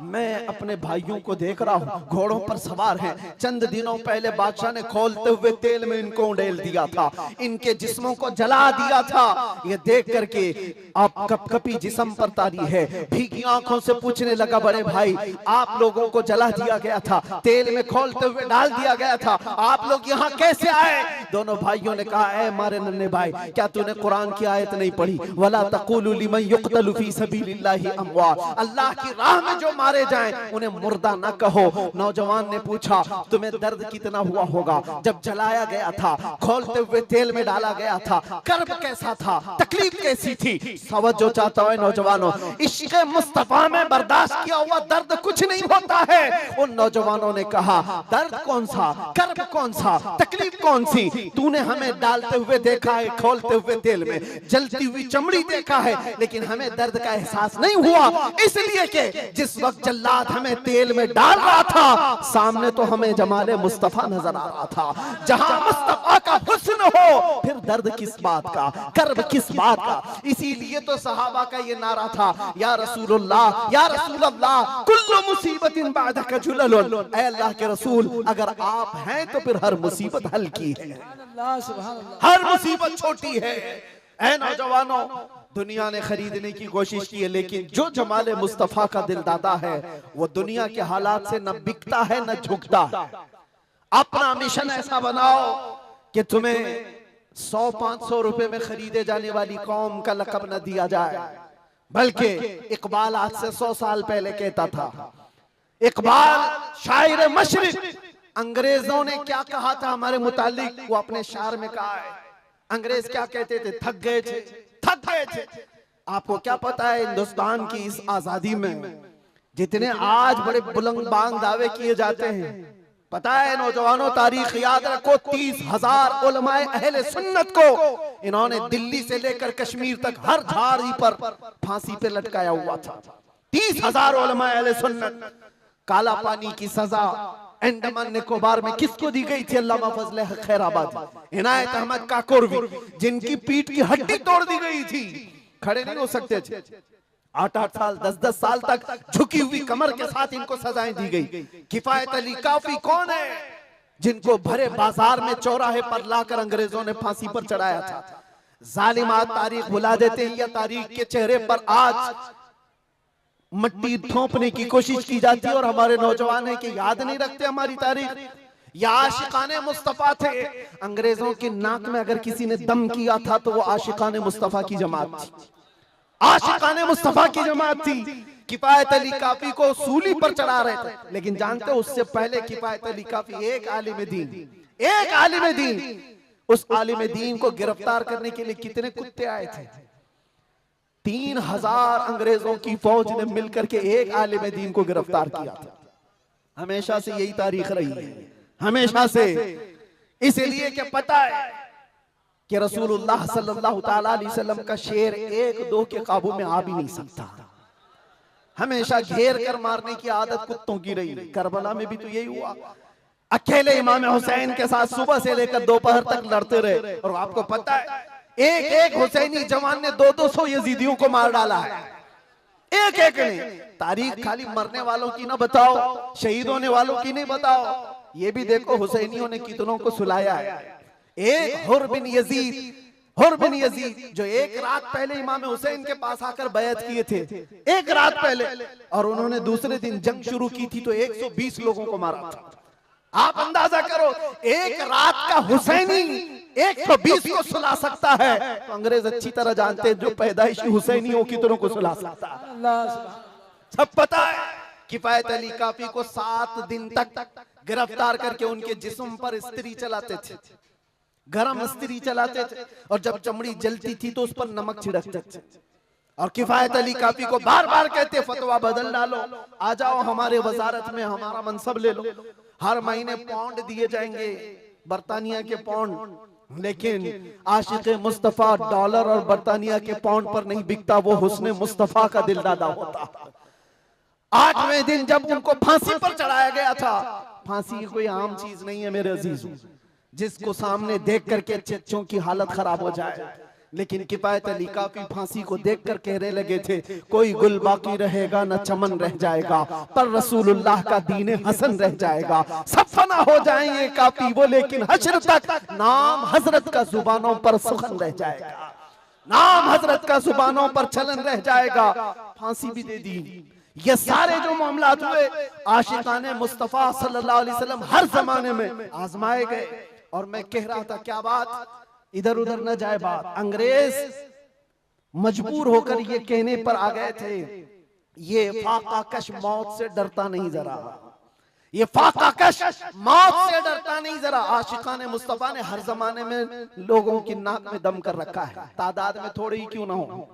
मैं अपने भाइयों को देख रहा हूँ, घोड़ों पर सवार हैं। चंद दिनों पहले बादशाह ने खोलते हुए तेल में इनको उड़ेल दिया था, इनके जिस्मों को जला दिया था। ये देख करके आप कपकपी जिस्म पर तारी है, भीगी आंखों से पूछने लगा, बड़े भाई आप लोगों को जला दिया गया था, तेल में खोलते हुए डाल दिया गया था, आप लोग यहाँ कैसे आए? दोनों भाइयों ने कहा, ऐ मारे नन्हे भाई, क्या तूने कुरान की आयत नहीं पढ़ी? वला तक़ूलू लिमन युक़तलु फी सबीलिल्लाहि अमवात, अल्लाह की राह में जो मारे जाएं उन्हें मुर्दा न कहो। नौजवान ने पूछा, तुम्हें दर्द कितना हुआ होगा जब जलाया गया था, खोलते हुए तेल में डाला गया था, कर्ब कैसा था, तकलीफ कैसी थी? तवज्जो चाहता है नौजवानों, इश्क़ मुस्तफा में बर्दाश्त किया हुआ दर्द कुछ नहीं होता है। उन नौजवानों ने कहा, दर्द कौन सा, कर्ब कौन सा, तकलीफ कौन सी? तूने हमें डालते हुए देखा है, खोलते हुए तेल में, जलती हुई चमड़ी देखा है, लेकिन हमें दर्द का एहसास नहीं हुआ, इसलिए कि जिस वक्त जल्लाद हमें तेल में डाल रहा था, सामने तो हमें जमाले मुस्तफा नजर आ रहा था। जहां मुस्तफा का हुस्न हो, फिर दर्द किस बात का, कर्ब किस बात का? इसीलिए तो सहाबा का ये नारा था, या रसूलुल्लाह या रसूलल्लाह कुल्लु मुसीबतिन बादका जुललुन, ऐ अल्लाह के रसूल अगर आप हैं तो फिर हर मुसीबत हल्की है, हर मुसीबत छोटी है। ऐ नौजवानों, दुनिया ने खरीदने की कोशिश की है, लेकिन जो जमाले मुस्तफा का दिलदादा है वो दुनिया के हालात से न बिकता है न झुकता है। अपना मिशन ऐसा बनाओ कि तुम्हें 100-500 रुपए में खरीदे जाने वाली कौम का लक़ब न दिया जाए, बल्कि इकबाल आज से 100 साल पहले कहता था, इकबाल शायर मशरिक, अंग्रेजों ने क्या कहा था हमारे मुतालिक, वो अपने शार में कहा है। अंग्रेज क्या कहते थे? थक गए थे, थक गए थे। आपको क्या पता है हिंदुस्तान की इस आजादी में जितने आज बड़े बुलंद बांग दावे किए जाते हैं, पता है नौजवानों, तारीख याद रखो, 30,000 उलमाए अहले सुन्नत को इन्होंने दिल्ली से लेकर कश्मीर तक हर झाड़ी पर फांसी पे लटकाया हुआ था। 30,000 उलमाए अहले सुन्नत। काला पानी की सजा अंडमान निकोबार में किसको दी गई थी? अल्लामा फजले हक खैराबादी, इनायत अहमद काकोरवी, जिनकी पीठ की हड्डी तोड़ दी गई थी, खड़े नहीं हो सकते थे। 8-8 साल 10-10 साल तक झुकी हुई कमर के साथ इनको सजाएं दी गई। किफायत अली काफी कौन है, जिनको भरे बाजार में चौराहे पर लाकर अंग्रेजों ने फांसी पर चढ़ाया था। जालिमात तारीख भुला देते हैं, या तारीख के चेहरे पर आज मट्टी थोपने की कोशिश की जाती है, और हमारे नौजवान है कि याद नहीं रखते हमारी तारीख। या आशिकाने मुस्तफा थे, अंग्रेजों की नाक में अगर किसी ने दम किया था तो वो आशिकाने मुस्तफा की जमात थी, आशिकाने मुस्तफा की जमात थी। किफायत अली काफी को सूली पर चढ़ा रहे थे, लेकिन जानते हो उससे पहले किफायत अली काफी एक आलिम दीन, उस आलिम दीन को गिरफ्तार करने के लिए कितने कुत्ते आए थे? 3,000 अंग्रेजों की फौज ने मिलकर के एक आलिम दीन को गिरफ्तार किया था। हमेशा से यही तारीख रही है, हमेशा से। इसलिए कि पता है कि रसूलुल्लाह सल्लल्लाहु ताला अलैहि वसल्लम का शेर 1-2 के काबू में आ भी नहीं सकता, हमेशा घेर कर मारने की आदत कुत्तों की रही। करबला में भी तो यही हुआ, अकेले इमाम हुसैन के साथ सुबह से लेकर दोपहर तक लड़ते रहे, और आपको पता है एक हुसैनी जवान ने 200-200 यजीदियों को मार डाला है, एक ने। तारीख खाली मरने वालों की ना बताओ, शहीद होने वालों की नहीं बताओ, ये भी देखो हुसैनियों ने कितनों को सुलाया है। एक हुर बिन यजीद जो एक रात पहले इमाम हुसैन के पास आकर बैत किए थे, एक रात पहले, और उन्होंने दूसरे दिन जंग शुरू की थी तो 120 लोगों को मारा था। आप अंदाजा करो, एक रात का हुसैनी 120 को सुला सकता है, तो अंग्रेज अच्छी तरह जानते हैं जो पैदाइशी हुसैनियों की तरह को सुला सकता है। सब पता है। किफायत अली काफी को 7 दिन तक गिरफ्तार करके उनके जिस्म पर इस्त्री चलाते थे, गरम इस्त्री चलाते थे, और जब चमड़ी जलती थी तो उस पर नमक छिड़कते थे। और किफायत अली काफी को बार बार कहते, फतवा बदल डालो, आ जाओ हमारे वजारत में, हमारा मनसब ले लो, हर महीने पाउंड दिए जाएंगे, बरतानिया के पाउंड। लेकिन आशिक मुस्तफा डॉलर और बरतानिया के पाउंड पर नहीं बिकता, वो हुस्न मुस्तफा का दिलदादा होता। 8वें दिन जब उनको फांसी पर चढ़ाया गया था, फांसी कोई आम चीज नहीं है मेरे अजीजों, जिसको सामने देख करके चच्चों की हालत खराब हो जाए, लेकिन किफायत अली काफी फांसी को देखकर कहने लगे थे, कोई गुल बाकी रहेगा न चमन रह जाएगा, पर रसूलुल्लाह का दीन हसन रह जाएगा। सब फना हो जाएंगे काफी वो, लेकिन हश्र तक नाम हजरत का जुबानों पर सुखन रह जाएगा, नाम हजरत का जुबानों पर चलन रह जाएगा। फांसी भी दे दी। ये सारे जो मामलात हुए आशिकाने मुस्तफा सल्लल्लाहु अलैहि वसल्लम हर जमाने में आजमाए गए। और मैं कह रहा था क्या बात, इधर उधर न जाए बात, अंग्रेज मजबूर होकर ये कहने पर आ गए थे, ये फाका कश मौत से डरता नहीं जरा, ये फाका कश मौत से डरता नहीं जरा। आशिकाने मुस्तफा ने हर जमाने में लोगों की नाक में दम कर रखा है, तादाद में थोड़ी ही क्यों ना हो,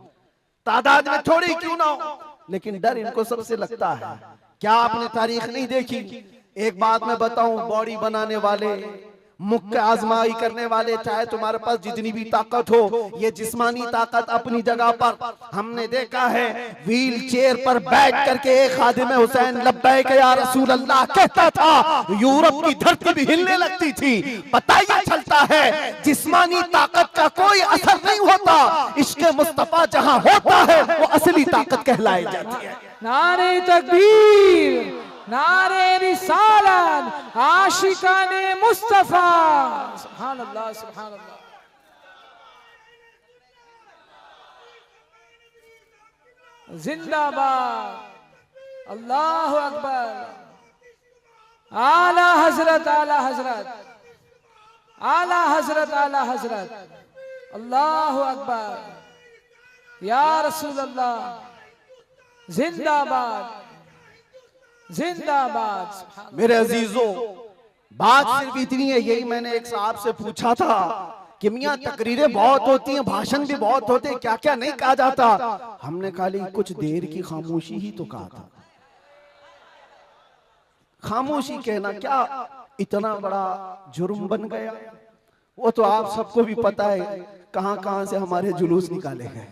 तादाद में थोड़ी क्यों ना हो, लेकिन डर इनको सबसे लगता है। क्या आपने तारीख नहीं देखी? एक बात मैं बताऊं, बॉडी बनाने वाले, मुख्य आजमाई करने वाले, चाहे तुम्हारे पास जितनी भी ताकत हो, ये जिस्मानी ताकत अपनी जगह पर, हमने देखा है व्हील चेयर पर बैठ करके एक खादिम हुसैन लब्बैक या रसूल अल्लाह कहता था, यूरोप की धरती भी हिलने लगती थी। पता ही चलता है जिस्मानी ताकत का कोई असर नहीं होता, इश्क़ मुस्तफा जहां होता है वो असली ताकत कहलाई जाती है। नारे तकबीर, नारे रिसालत, आशिकाने मुस्तफा, सुभान अल्लाह, सुभान अल्लाह। जिंदाबाद, अल्लाहु अकबर, आला हजरत, आला हजरत, आला हजरत, आला हजरत, अल्लाहु अकबर, या रसूल अल्लाह, जिंदाबाद, जिंदाबाद। मेरे अजीजों, बात सिर्फ इतनी है, यही मैंने एक साहब से पूछा था कि मियां तकरीरें बहुत होती हैं, भाषण भी बहुत होते हैं, क्या क्या नहीं कहा जाता। हमने खाली कुछ देर की खामोशी ही तो कहा था। खामोशी कहना क्या इतना बड़ा जुर्म बन गया? वो तो आप सबको भी पता है कहां कहां से हमारे जुलूस निकाले गए,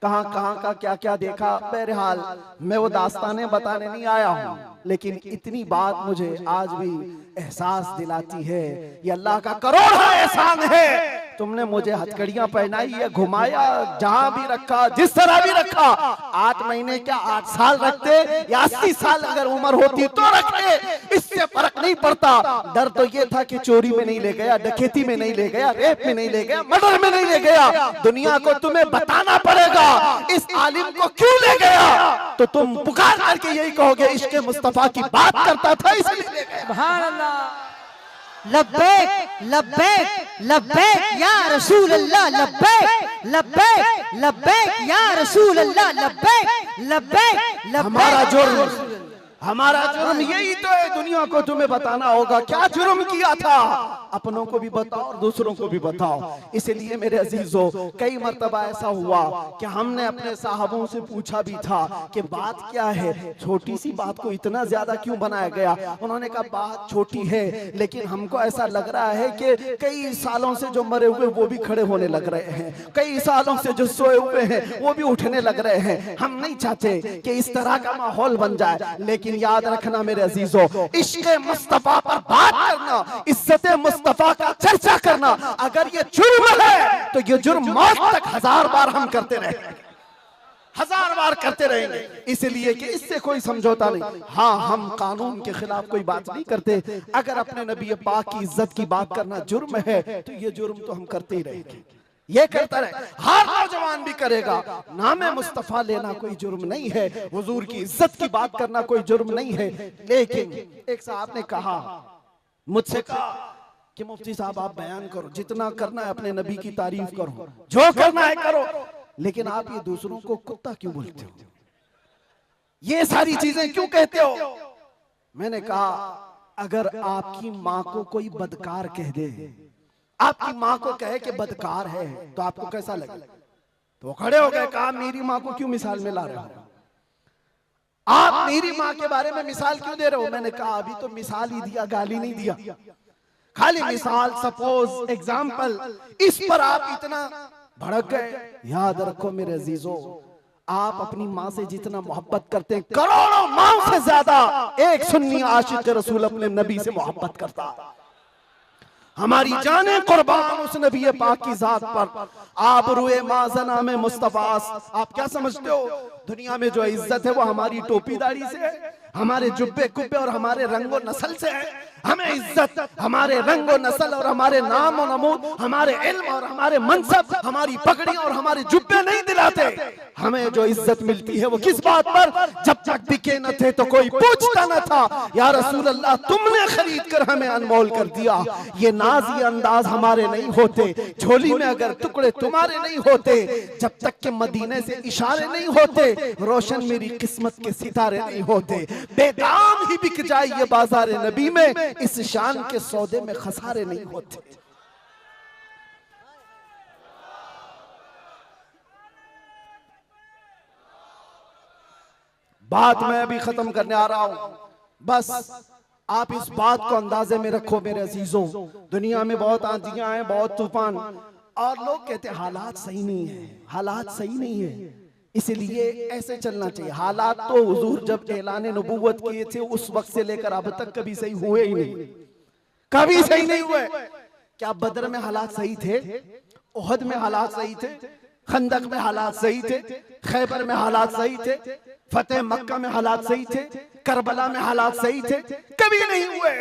कहां कहां का क्या क्या देखा। बहरहाल मैं वो दास्तानें बताने नहीं आया हूं, लेकिन इतनी बात मुझे आज भी एहसास दिलाती है, ये अल्लाह का करोड़ा एहसान है। तुमने मुझे हथकड़ियां पहनाई है, घुमाया, जहां भी रखा, जिस तरह भी रखा। 8 महीने क्या 8 साल रखते या 80 साल अगर उम्र होती तो रखते, इससे फर्क नहीं पड़ता। डर तो ये था कि चोरी में नहीं ले गया, डकैती में नहीं ले गया, रेप में नहीं ले गया, मर्डर में नहीं ले गया। दुनिया को तुम्हें बताना पड़ेगा इस आलिम को क्यों ले गया, तो तुम पुकार करके यही कहोगे इश्क़ मुस्तफा की बात करता था इसलिए ले गया। सुभान अल्लाह, लब्बैक लब्बैक लब्बैक या रसूल अल्लाह, लब्बैक लब्बैक लब्बैक या रसूल अल्लाह, लब्बैक लब्बैक। हमारा जुर्म यही तो है, दुनिया को तुम्हें बताना होगा क्या जुर्म किया था। अपनों को भी बताओ और दूसरों को भी बताओ। इसलिए मेरे अजीजों, कई मर्तबा ऐसा हुआ कि हमने अपने साहबों से पूछा भी था कि बात क्या है, छोटी सी बात को इतना ज्यादा क्यों बनाया गया। उन्होंने कहा बात छोटी है, लेकिन हमको ऐसा लग रहा है कि कई सालों से जो मरे हुए वो भी खड़े होने लग रहे हैं, कई सालों से जो सोए हुए हैं वो भी उठने लग रहे हैं। हम नहीं चाहते कि इस तरह का माहौल बन जाए, लेकिन याद रखना मेरे अजीजों, इश्क़ मुस्तफा पर बात करना, इज्जत मुस्तफा का चर्चा करना, अगर ये जुर्म है तो ये जुर्म मौत तक 1000 बार हम करते रहेंगे, 1000 बार करते रहेंगे। इसलिए कि इससे कोई समझौता नहीं। हाँ, हम कानून के खिलाफ कोई बात नहीं करते। अगर अपने नबी पाक की इज्जत की बात करना जुर्म है तो ये जुर्म तो हम करते ही रहेंगे, ये करता रहे, हर नौजवान भी करेगा। नाम मुस्तफा लेना कोई जुर्म नहीं है, हुजूर की इज्जत की बात करना कोई जुर्म नहीं है। लेकिन एक साहब ने कहा, मुझसे कहा कि मुफ्ती साहब आप बयान करो, जितना करना है अपने नबी की तारीफ करो, जो करना है करो, लेकिन आप ये दूसरों को कुत्ता क्यों बोलते हो, ये सारी चीजें क्यों कहते हो। मैंने कहा अगर आपकी माँ को कोई बदकार कह दे, आपकी माँ को कहे कि बदकार है, तो आपको कैसा लगे। तो वो खड़े हो गए, कहा मेरी माँ को क्यों मिसाल में ला रहे हो, आप मेरी माँ के बारे में मिसाल क्यों दे रहे हो। मैंने कहा अभी तो मिसाल ही दिया, गाली नहीं दिया, खाली मिसाल, सपोज, एग्जाम्पल, इस पर आप इतना भड़क गए। याद रखो मेरे अजीजों, आप अपनी माँ से जितना मोहब्बत करते हैं, करोड़ों माँ से ज्यादा एक सुन्नी आशिक रसूल अपने नबी से मोहब्बत करता। हमारी जाने कुर्बान उस नबी पाक की जात पर। आप रुए माजना में मुस्तफास, आप क्या समझते हो दुनिया में जो इज्जत है वो हमारी टोपी दाढ़ी से है, हमारे जुब्बे कुब्बे और हमारे रंगो नस्ल से है। हमें इज्जत हमारे रंगो नस्ल और हमारे नाम और नमूद, हमारे इल्म और हमारे मनसब, हमारी पगड़ी और हमारे जुब्बे नहीं दिलाते। हमें जो इज्जत मिलती है वो किस बात पर, जब तक बिके न थे तो कोई पूछता न था, या रसूल अल्लाह तुमने खरीद कर हमें अनमोल कर दिया। ये नाज ये अंदाज हमारे नहीं होते, झोली में अगर टुकड़े तुम्हारे नहीं होते, जब तक के मदीने से इशारे नहीं होते, रोशन मेरी किस्मत के सितारे नहीं होते। बेदाम ही बिक जाए ये बाजार नबी में, इस शान के सौदे में खसारे नहीं होते। बात मैं अभी खत्म करने आ रहा हूं, बस आप इस बात को अंदाजे में रखो मेरे अजीजों। दुनिया में बहुत आंधियां हैं, बहुत तूफान, और लोग कहते हैं हालात सही नहीं है, हालात सही नहीं है, इसलिए ऐसे चलना चाहिए। हालात तो हुजूर जब ऐलान नबूवत किए थे उस वक्त से लेकर अब तक कभी सही हुए ही नहीं, कभी सही नहीं हुए। क्या बदर में हालात सही थे? उहद में हालात सही थे? खंदक में हालात सही थे? खैबर में हालात सही थे? फतेह मक्का में हालात सही थे? करबला में हालात सही थे? कभी नहीं हुए।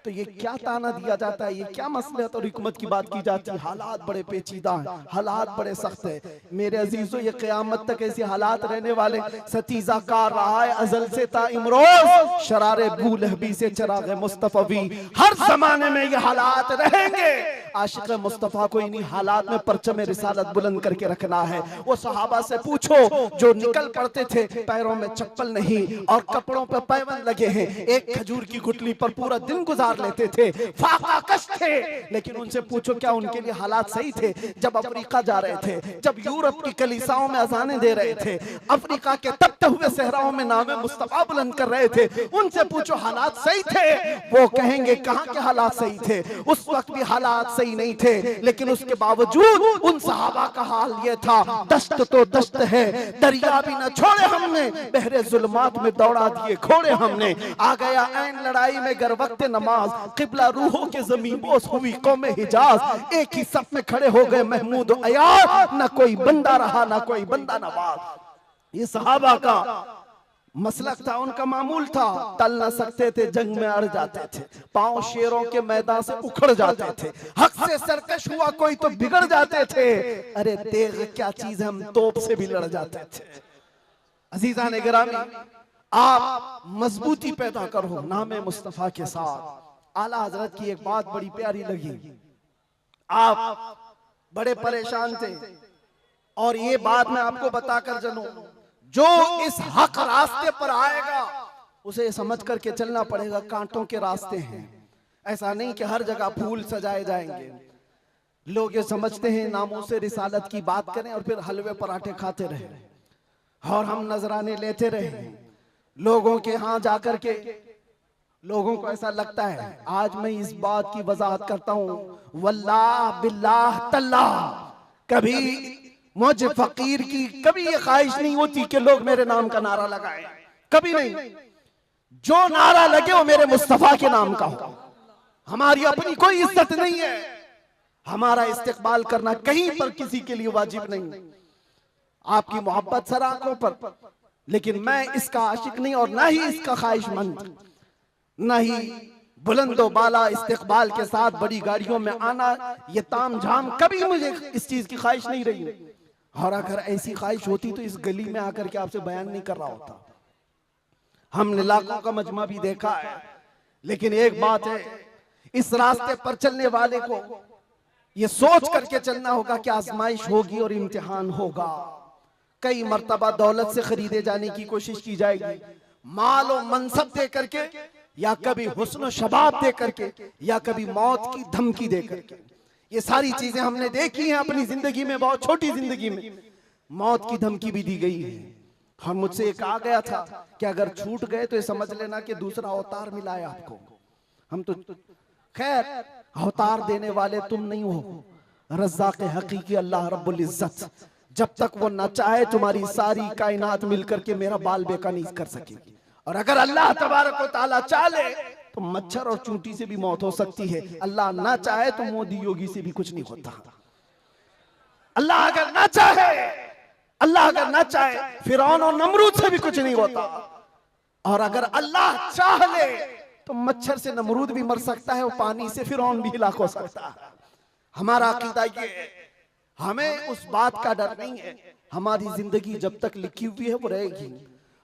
तो ये क्या ताना दिया जाता है, ये क्या मसलहत और हिकमत की बात की जाती है? हालात बड़े पेचीदा हैं, हालात बड़े सख्त है मेरे अजीजों। ये क़यामत तक ऐसे हालात रहने वाले। सतीजा कार रहा है अजल से ता इमरोज, शरारे बू लहबी से चिराग मुस्तफवी, हर जमाने में ये हालात रहेंगे। आशिक मुस्तफ़ा को इन्हीं हालात में परचम रिसालत बुलंद करके रखना है। वो सहाबा से पूछो जो निकल पड़ते थे, पैरों में चप्पल नहीं और कपड़ों पर पैबंद लगे हैं, एक खजूर की गुठली पर पूरा दिन गुजार लेते थे, फाका कश थे, लेकिन उनसे पूछो क्या उनके लिए हालात सही थे? जब अफ्रीका जा रहे थे, जब यूरोप की कलीसाओं में अजानें दे रहे थे, अफ्रीका के तपते हुए सहराओं में नामे मुस्तफा बुलंद कर रहे थे, उनसे पूछो हालात सही थे? वो कहेंगे कहां के हालात सही थे, उस वक्त भी हालात सही नहीं थे, लेकिन उसके बावजूद उन सहाबा का हाल ये था, दस्त तो दस्त है, दरिया भी न छोड़े हमने, बहरे जुल्मात में दौड़ा दिए घोड़े हमने, आ गया ऐन लड़ाई में गर वक्त नमाज, किबला रूहों के ज़मीन बोस हुई कौमे हिजाज, एक ही सफ में खड़े हो गए महमूद अयार, न कोई बंदा रहा न कोई बंदा नवाज। ये सहाबा का मसलक था, उनका मामूल था, टल न सकते थे, जंग में अड़ जाते थे, पांव शेरों के मैदान से उखड़ जाते थे, हक से सरकश हुआ कोई तो बिगड़ जाते थे, अरे तेग क्या चीज है, हम तोप से भी लड़ जाते थे। अजीजा ने गिरामी, आप मजबूती पैदा करो नामे मुस्तफा के साथ। आला हजरत की एक बात बड़ी प्यारी लगी, आप बड़े परेशान थे और ये बात मैं आपको बताकर चलूं, जो इस हक रास्ते पर आएगा उसे समझ करके चलना पड़ेगा, कांटों के रास्ते हैं। ऐसा नहीं कि हर जगह फूल सजाए जाएंगे। लोग ये समझते हैं नामों से रिसालत की बात करें और फिर हलवे पराठे खाते रहे और हम नजराने लेते रहे लोगों के यहाँ जाकर के। लोगों को ऐसा लगता है, आज मैं इस बात की वजाहत करता हूँ, वल्लाह बिल्लाह तल्लाह, कभी मुझे फकीर की कभी ये ख्वाहिश नहीं होती कि लोग मेरे नाम का नारा लगाएं, कभी नहीं। जो नारा लगे वो मेरे मुस्तफा के नाम का हो। हमारी अपनी कोई इज्जत नहीं है, हमारा इस्तेकबाल करना कहीं पर किसी के लिए वाजिब नहीं। आपकी मोहब्बत सर आंखों पर, लेकिन मैं इसका आशिक नहीं और ना ही इसका ख्वाहिशमंद, ना ही बुलंदो बाला इस्तेकबाल के साथ बड़ी गाड़ियों में आना, ये ताम झाम, कभी मुझे इस चीज की ख्वाहिश नहीं रही। और अगर ऐसी ख्वाहिश होती तो इस गली में आकर के आपसे बयान नहीं कर रहा होता। हमने लाखों का मजमा भी देखा है, लेकिन एक बात है, इस रास्ते पर चलने वाले को ये सोच करके चलना होगा कि आजमाइश होगी और इम्तिहान होगा। कई मर्तबा दौलत से खरीदे जाने की कोशिश की जाएगी, माल और मनसब दे करके, या कभी हुस्न शबाब दे करके, या कभी मौत की धमकी दे करके। ये सारी चीजें हमने देखी हैं अपनी जिंदगी में, बहुत छोटी जिंदगी में मौत की धमकी भी दी गई है। और मुझसे कहा गया था कि अगर छूट गए तो ये समझ लेना कि दूसरा अवतार मिला है आपको। हम तो खैर अवतार देने वाले तुम नहीं हो, रज़्ज़ाक़ हकीकी अल्लाह रब्बुल इज्जत, जब तक वो न चाहे तुम्हारी सारी कायनात मिलकर के मेरा बाल बेका नहीं कर सकेगी। और अगर अल्लाह तबारक व तआला चाहे तो मच्छर और चूंटी से भी मौत हो सकती है। अल्लाह ना चाहे तो मोदी योगी से भी कुछ नहीं होता। अल्लाह अगर ना चाहे, अल्लाह अगर ना चाहे फिरौन और नमरूद से भी कुछ नहीं होता। और अगर अल्लाह चाह ले तो मच्छर से नमरूद भी मर सकता है और पानी से फिरौन भी हिलाक हो सकता है। हमारा अकीदा ये है, हमें उस बात का डर नहीं है। हमारी जिंदगी जब तक लिखी हुई है वो रहेगी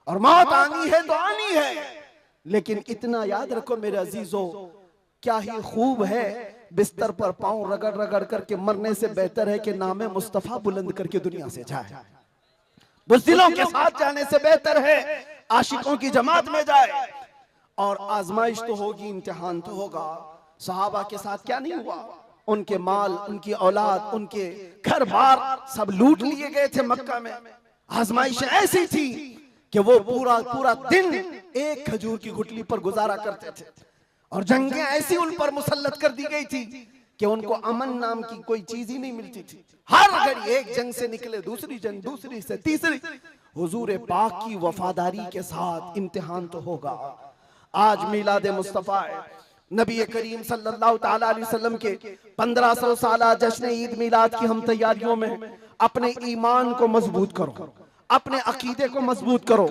और मौत आनी है तो आनी है। लेकिन इतना याद रखो मेरे अजीजों, क्या ही खूब है बिस्तर पर पांव रगड़ रगड़ करके मरने से बेहतर है कि नामे मुस्तफा बुलंद करके दुनिया से जाए। बुज़दिलों के साथ जाने से बेहतर है आशिकों की जमात में जाए। और आजमाइश तो होगी, इम्तिहान तो होगा। सहाबा के साथ क्या नहीं हुआ? उनके माल, उनकी औलाद, उनके घर बार सब लूट लिए गए थे मक्का में। आजमाइश ऐसी थी कि वो पूरा पूरा दिन एक खजूर की गुठली पर गुजारा करते थे और जंगें ऐसी उन पर मुसल्लत कर दी गई थी कि उनको अमन नाम की कोई चीज ही नहीं मिलती थी। हर घड़ी एक जंग से निकले दूसरी जंग, दूसरी से तीसरी। हुजूर पाक की वफादारी के साथ इम्तिहान तो होगा। आज मिलाद मुस्तफा है, नबी करीम सल्लल्लाहु ताला अलैहि वसल्लम के 1500 साला जश्न ईद मिलाद की हम तैयारियों में अपने ईमान को मजबूत करो, अपने अकीदे को मजबूत करो,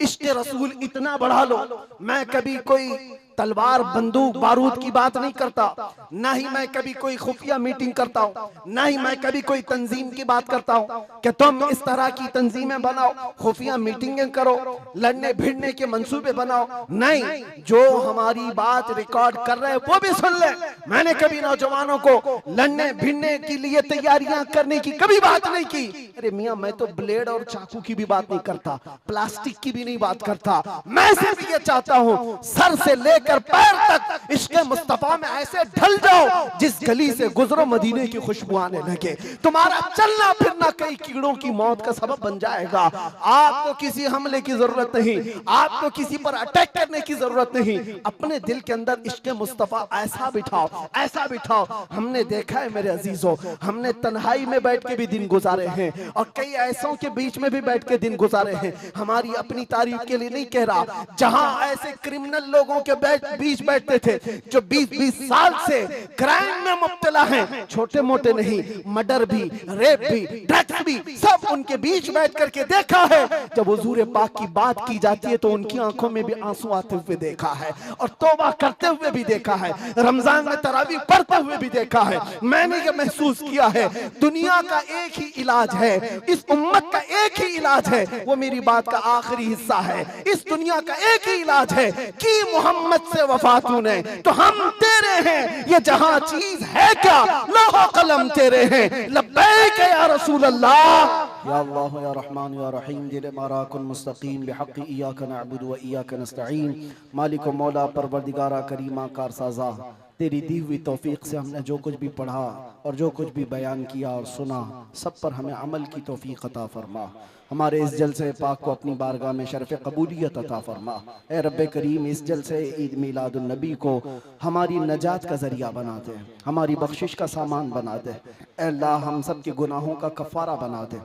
इश्क़ रसूल इतना बढ़ा लो। मैं कभी कोई तलवार बंदूक बारूद की बात नहीं करता, ना ही मैं कभी कोई खुफिया मीटिंग करता हूँ, ना ही मैं कभी कोई तंजीम की बात करता हूँ कि तुम इस तरह की तंजीमें बनाओ, खुफिया मीटिंगें करो, लड़ने भिड़ने के मंसूबे बनाओ। नहीं, जो हमारी बात रिकॉर्ड कर रहे हैं वो भी सुन ले। मैंने कभी नौजवानों को लड़ने भिड़ने के लिए तैयारियां करने की कभी बात नहीं की। अरे मियाँ, मैं तो ब्लेड और चाकू की भी बात नहीं करता, प्लास्टिक की भी नहीं बात करता। मैं सिर्फ ये चाहता हूँ सर से लेकर पैर तक इश्क़ मुस्तफा में ऐसे ढल जाओ जिस गली से गुजरो मदीने की खुशबू आने लगे। तुम्हारा चलना फिरना कई कीड़ों की मौत का सबब बन जाएगा। आपको किसी हमले की जरूरत नहीं, आपको किसी पर अटैक करने की जरूरत नहीं। अपने दिल के अंदर इश्क़ मुस्तफा ऐसा बिठाओ, ऐसा बिठाओ। हमने देखा है मेरे अजीजों, हमने तन्हाई में बैठ के भी दिन गुजारे हैं और कई ऐसों के बीच में भी बैठ के दिन गुजारे हैं। हमारी अपनी तारीफ के लिए नहीं कह रहा, जहां ऐसे क्रिमिनल लोगों के बीच बैठते थे जो 20-20 साल से क्राइम में मुब्तला हैं, छोटे मोटे नहीं, मर्डर भी, रेप भी, ड्रग्स भी, सब उनके बीच बैठ करके देखा है। जब हुजूर पाक की बात की जाती है तो उनकी आंखों में भी आंसू आते हुए देखा है और तौबा करते हुए भी देखा है, रमजान में तरावी पढ़ते हुए भी देखा है। मैंने ये महसूस किया है दुनिया का एक ही इलाज है, इस उम्मत का एक ही इलाज है, वो मेरी बात का आखिरी हिस्सा है। इस दुनिया का एक ही इलाज है कि मोहम्मद से वफा तूने तो हम तेरे हैं, ये जहां चीज है क्या लौह कलम तेरे हैं। लब्बैक या रसूल अल्लाह, या अल्लाह या रहमान या रहीम, दिल माराकुन मुस्तकीम बिहक़्क़ि इय्याका नअबुदु व इय्याका नस्तईन। मालिक व मौला परवरदिगारा करीमा कारसाज़ा, तेरी दी हुई तौफीक से हमने जो कुछ भी पढ़ा और जो कुछ भी बयान किया और सुना, सब पर हमें अमल की तौफीक अता फरमा। हमारे इस जलसे पाक को अपनी बारगाह में शरफ़ कबूलियत अता फरमा। ए रब्बे करीम, इस जलसे ईद मिलादुन नबी को हमारी नजात का ज़रिया बना दे, हमारी बख्शिश का सामान बना दे। ए अल्लाह, हम सब के गुनाहों का कफ़ारा बना दे।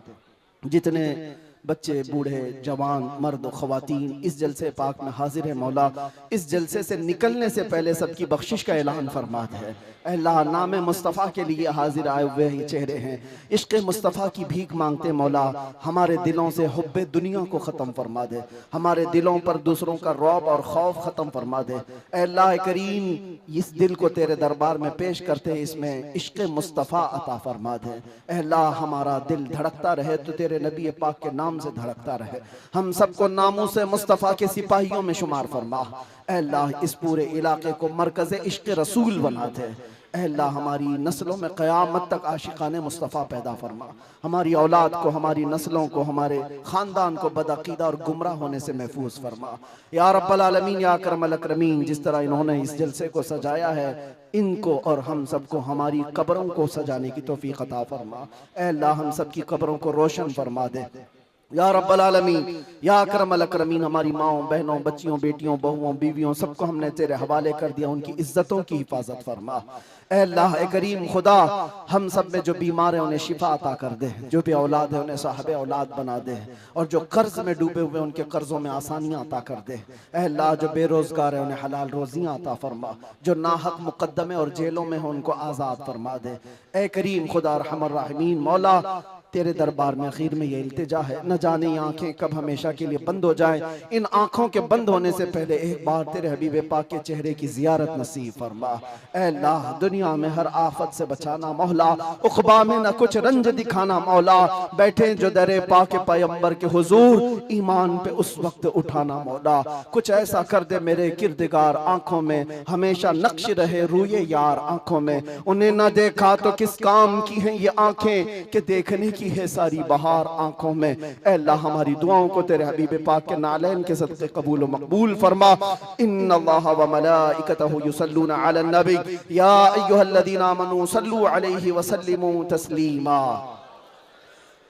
जितने बच्चे, बूढ़े, जवान, मर्द, ख़वातीन इस जलसे पाक में हाजिर है मौला, इस जलसे से निकलने से पहले सबकी बख्शिश का ऐलान फरमा दे। अल्लाह, नाम मुस्तफ़ा के लिए हाजिर आए हुए ये चेहरे हैं, इश्क़ मुस्तफ़ा की भीख मांगते मौला, हमारे दिलों से हुब्बे दुनिया को ख़त्म फरमा दे, हमारे दिलों पर दूसरों का रौब और खौफ ख़त्म फरमा दे। अल्लाह करीम, इस दिल को तेरे दरबार में पेश करते हैं, इसमें इश्क़ मुस्तफ़ा अता फरमा दे। अल्लाह, हमारा दिल धड़कता रहे तो तेरे नबी पाक के नाम से धड़कता रहे, हम सबको नामों से मुस्तफ़ा के सिपाहियों में शुमार फरमा। अल्लाह, इस पूरे इलाके को मरकज़ इश्क़ रसूल बना दे। अल्लाह, हमारी नस्लों में क़यामत तक आशिकाने मुस्तफ़ा पैदा फरमा, हमारी औलाद को, हमारी नस्लों को, हमारे ख़ानदान को बदअक़ीदा और गुमराह होने से महफूज फरमा। या रब्बल आलमीन, या अकरमल अकरमीन, जिस तरह इन्होंने इस जलसे को सजाया है, इनको और हम सबको हमारी कब्रों को सजाने की तौफ़ीक़ अता फरमा। अल्लाह, हम सब की कब्रों को रोशन फरमा दे, या रब्बल आलमीन, या अकरमल अकरमीन, हमारी माओ बहनों बच्चियों बेटियों बहुओं बीवियों सबको हमने तेरे हवाले कर दिया, उनकी इज्जतों की हिफाजत फरमा। ऐ अल्लाह ए करीम खुदा, हम सब में जो बीमार है उन्हें शिफा अता कर दे, जो भी औलाद है उन्हें साहब औलाद बना दे, और जो कर्ज में डूबे हुए उनके कर्जों में आसानियां अता कर दे। ऐ अल्लाह जो बेरोजगार है उन्हें हलाल रोजियां अता फरमा, जो नाहक मुकद्दमे और जेलों में हो उनको आज़ाद फरमा दे। ऐ करीम खुदा रहमान रहीम मौला, तेरे दरबार में आखिर में ये इल्तिजा है, न जाने ये आंखें कब हमेशा के लिए बंद हो जाए। इन आंखों के बंद होने से पहले एक बार तेरे हबीब पाक के चेहरे की जियारत नसीब फरमा। ऐ अल्लाह दुनिया में हर आफत से बचाना मौला, उखबा में न कुछ रंज दिखाना मौला, बैठे जो दरे पाक पैगंबर के हुजूर ईमान पे उस वक्त उठाना मौला। कुछ ऐसा कर दे मेरे किरदगार आंखों में हमेशा नक्श रहे रूए यार आंखों में, उन्हें न देखा तो किस काम की है ये आंखें कि देखने की है सारी बहार आंखों में। ऐ अल्लाह हमारी दुआओं को तेरे हबीब पाक के नालैन के सदक़े कबूल व मकबूल फरमा। इन्नल्लाह व मलाइकतहु युसल्लूना अलन नबी या अय्युहल्लज़ीना आमनू सल्लू अलैहि व सल्लिमू तस्लीमा।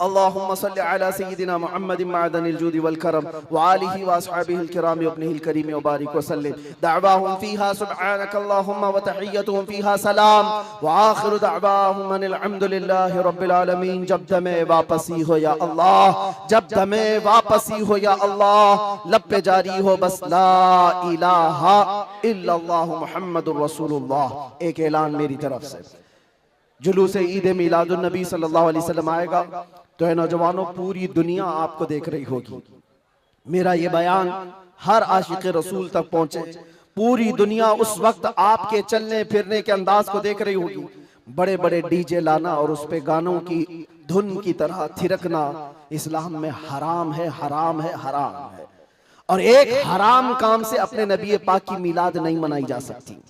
अल्लाहुम्मा सल्लि अला सय्यिदिना मुहम्मदिन मअदनिल जूदि वल करम व आलिहि व अस्हाबिहिल किराम व इब्निहिल करीम व बारिक व सल्लिम। दअवाहुम फीहा सुब्हानकल्लाहुम्मा व तहिय्यतुहुम फीहा सलाम व आखिरु दअवाहुम अनिल हम्दुलिल्लाहि रब्बिल आलमीन। जब दमे वापसी हो या अल्लाह, जब दमे वापसी हो या अल्लाह, लब पे जारी हो बस ला इलाहा इल्लल्लाहु मुहम्मदुर रसूलुल्लाह। एक ऐलान मेरी तरफ से, जुलूस ईद मिलादुन नबी सल्लल्लाहु अलैहि वसल्लम आएगा तो है नौजवानों, पूरी दुनिया आपको देख रही होगी। मेरा ये बयान हर आशिक रसूल तक पहुंचे। पूरी दुनिया उस वक्त आपके चलने फिरने के अंदाज को देख रही होगी। बड़े बड़े डीजे लाना और उस पे गानों की धुन की तरह थिरकना इस्लाम में हराम है, हराम है, हराम है। और एक हराम काम से अपने नबी पाक की मिलाद नहीं मनाई जा सकती।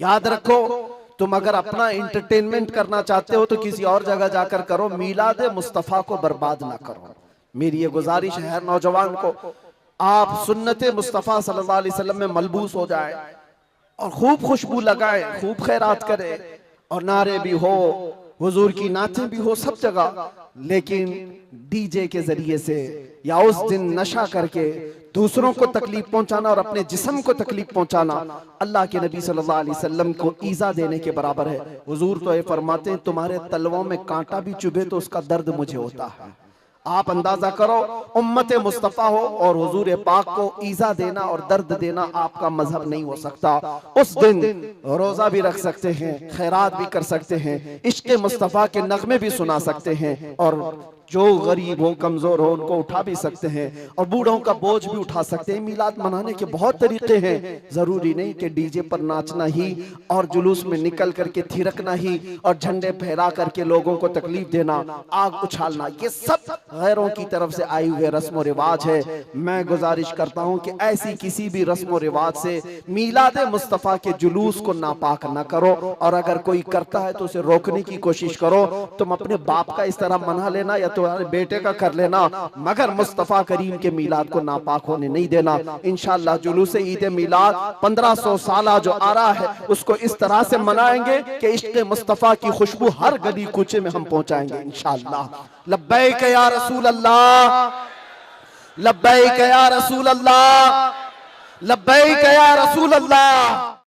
याद रखो, तुम अगर अपना एंटरटेनमेंट करना चाहते हो तो किसी और जगह जाकर करो, मिलाद मुस्तफा को बर्बाद ना करो। मेरी ये गुजारिश है हर नौजवान को, आप सुन्नत मुस्तफा सल्लल्लाहु अलैहि वसल्लम में मलबूस हो जाए और खूब खुशबू लगाए, खूब खैरात करे और नारे भी हो, हुजूर की नातें भी हो सब जगह, लेकिन डीजे के जरिए से या उस दिन नशा करके दूसरों को तकलीफ पहुंचाना और अपने जिस्म को तकलीफ पहुंचाना अल्लाह के नबी सल्लल्लाहु अलैहि वसल्लम को ईजा देने के बराबर है। हुजूर तो ये फरमाते हैं, तुम्हारे तलवों में कांटा भी चुभे तो उसका दर्द मुझे होता है। आप अंदाजा करो, उम्मत मुस्तफा हो और हुजूर पाक को ईजा देना और दर्द देना आपका मजहब नहीं हो सकता। उस दिन रोजा भी रख सकते हैं, खैरात भी कर सकते हैं, इश्क़ मुस्तफा के नगमे भी सुना सकते हैं, और जो गरीब हो कमजोर हो उनको उठा भी सकते हैं, और बूढ़ों का बोझ भी उठा सकते हैं। मिलाद मनाने के बहुत तरीके हैं, जरूरी नहीं कि डीजे पर नाचना ही और जुलूस में निकल करके थिरकना ही और झंडे फहरा करके लोगों को तकलीफ देना, आग उछालना, ये सब गैरों की तरफ से आए हुए रस्म रिवाज है। मैं गुजारिश करता हूं कि ऐसी किसी भी रस्म रिवाज से मिलाद मुस्तफा के जुलूस को नापाक न करो, और अगर कोई करता है तो उसे रोकने की कोशिश करो। तुम अपने बाप का इस तरह मना लेना या तुम्हारे बेटे का कर लेना, मगर मुस्तफा करीम के मिलाद को नापाक होने नहीं देना। इंशाअल्लाह जुलूस ईद मिलाद 1500 साल जो आ रहा है उसको इस तरह से मनाएंगे कि इश्क़ मुस्तफा की खुशबू हर गली कूचे में हम पहुंचाएंगे इंशाअल्लाह। लब्बैक या रसूल अल्लाह, लब्बैक या रसूल अल्लाह, लब्बैक या रसूल अल्लाह।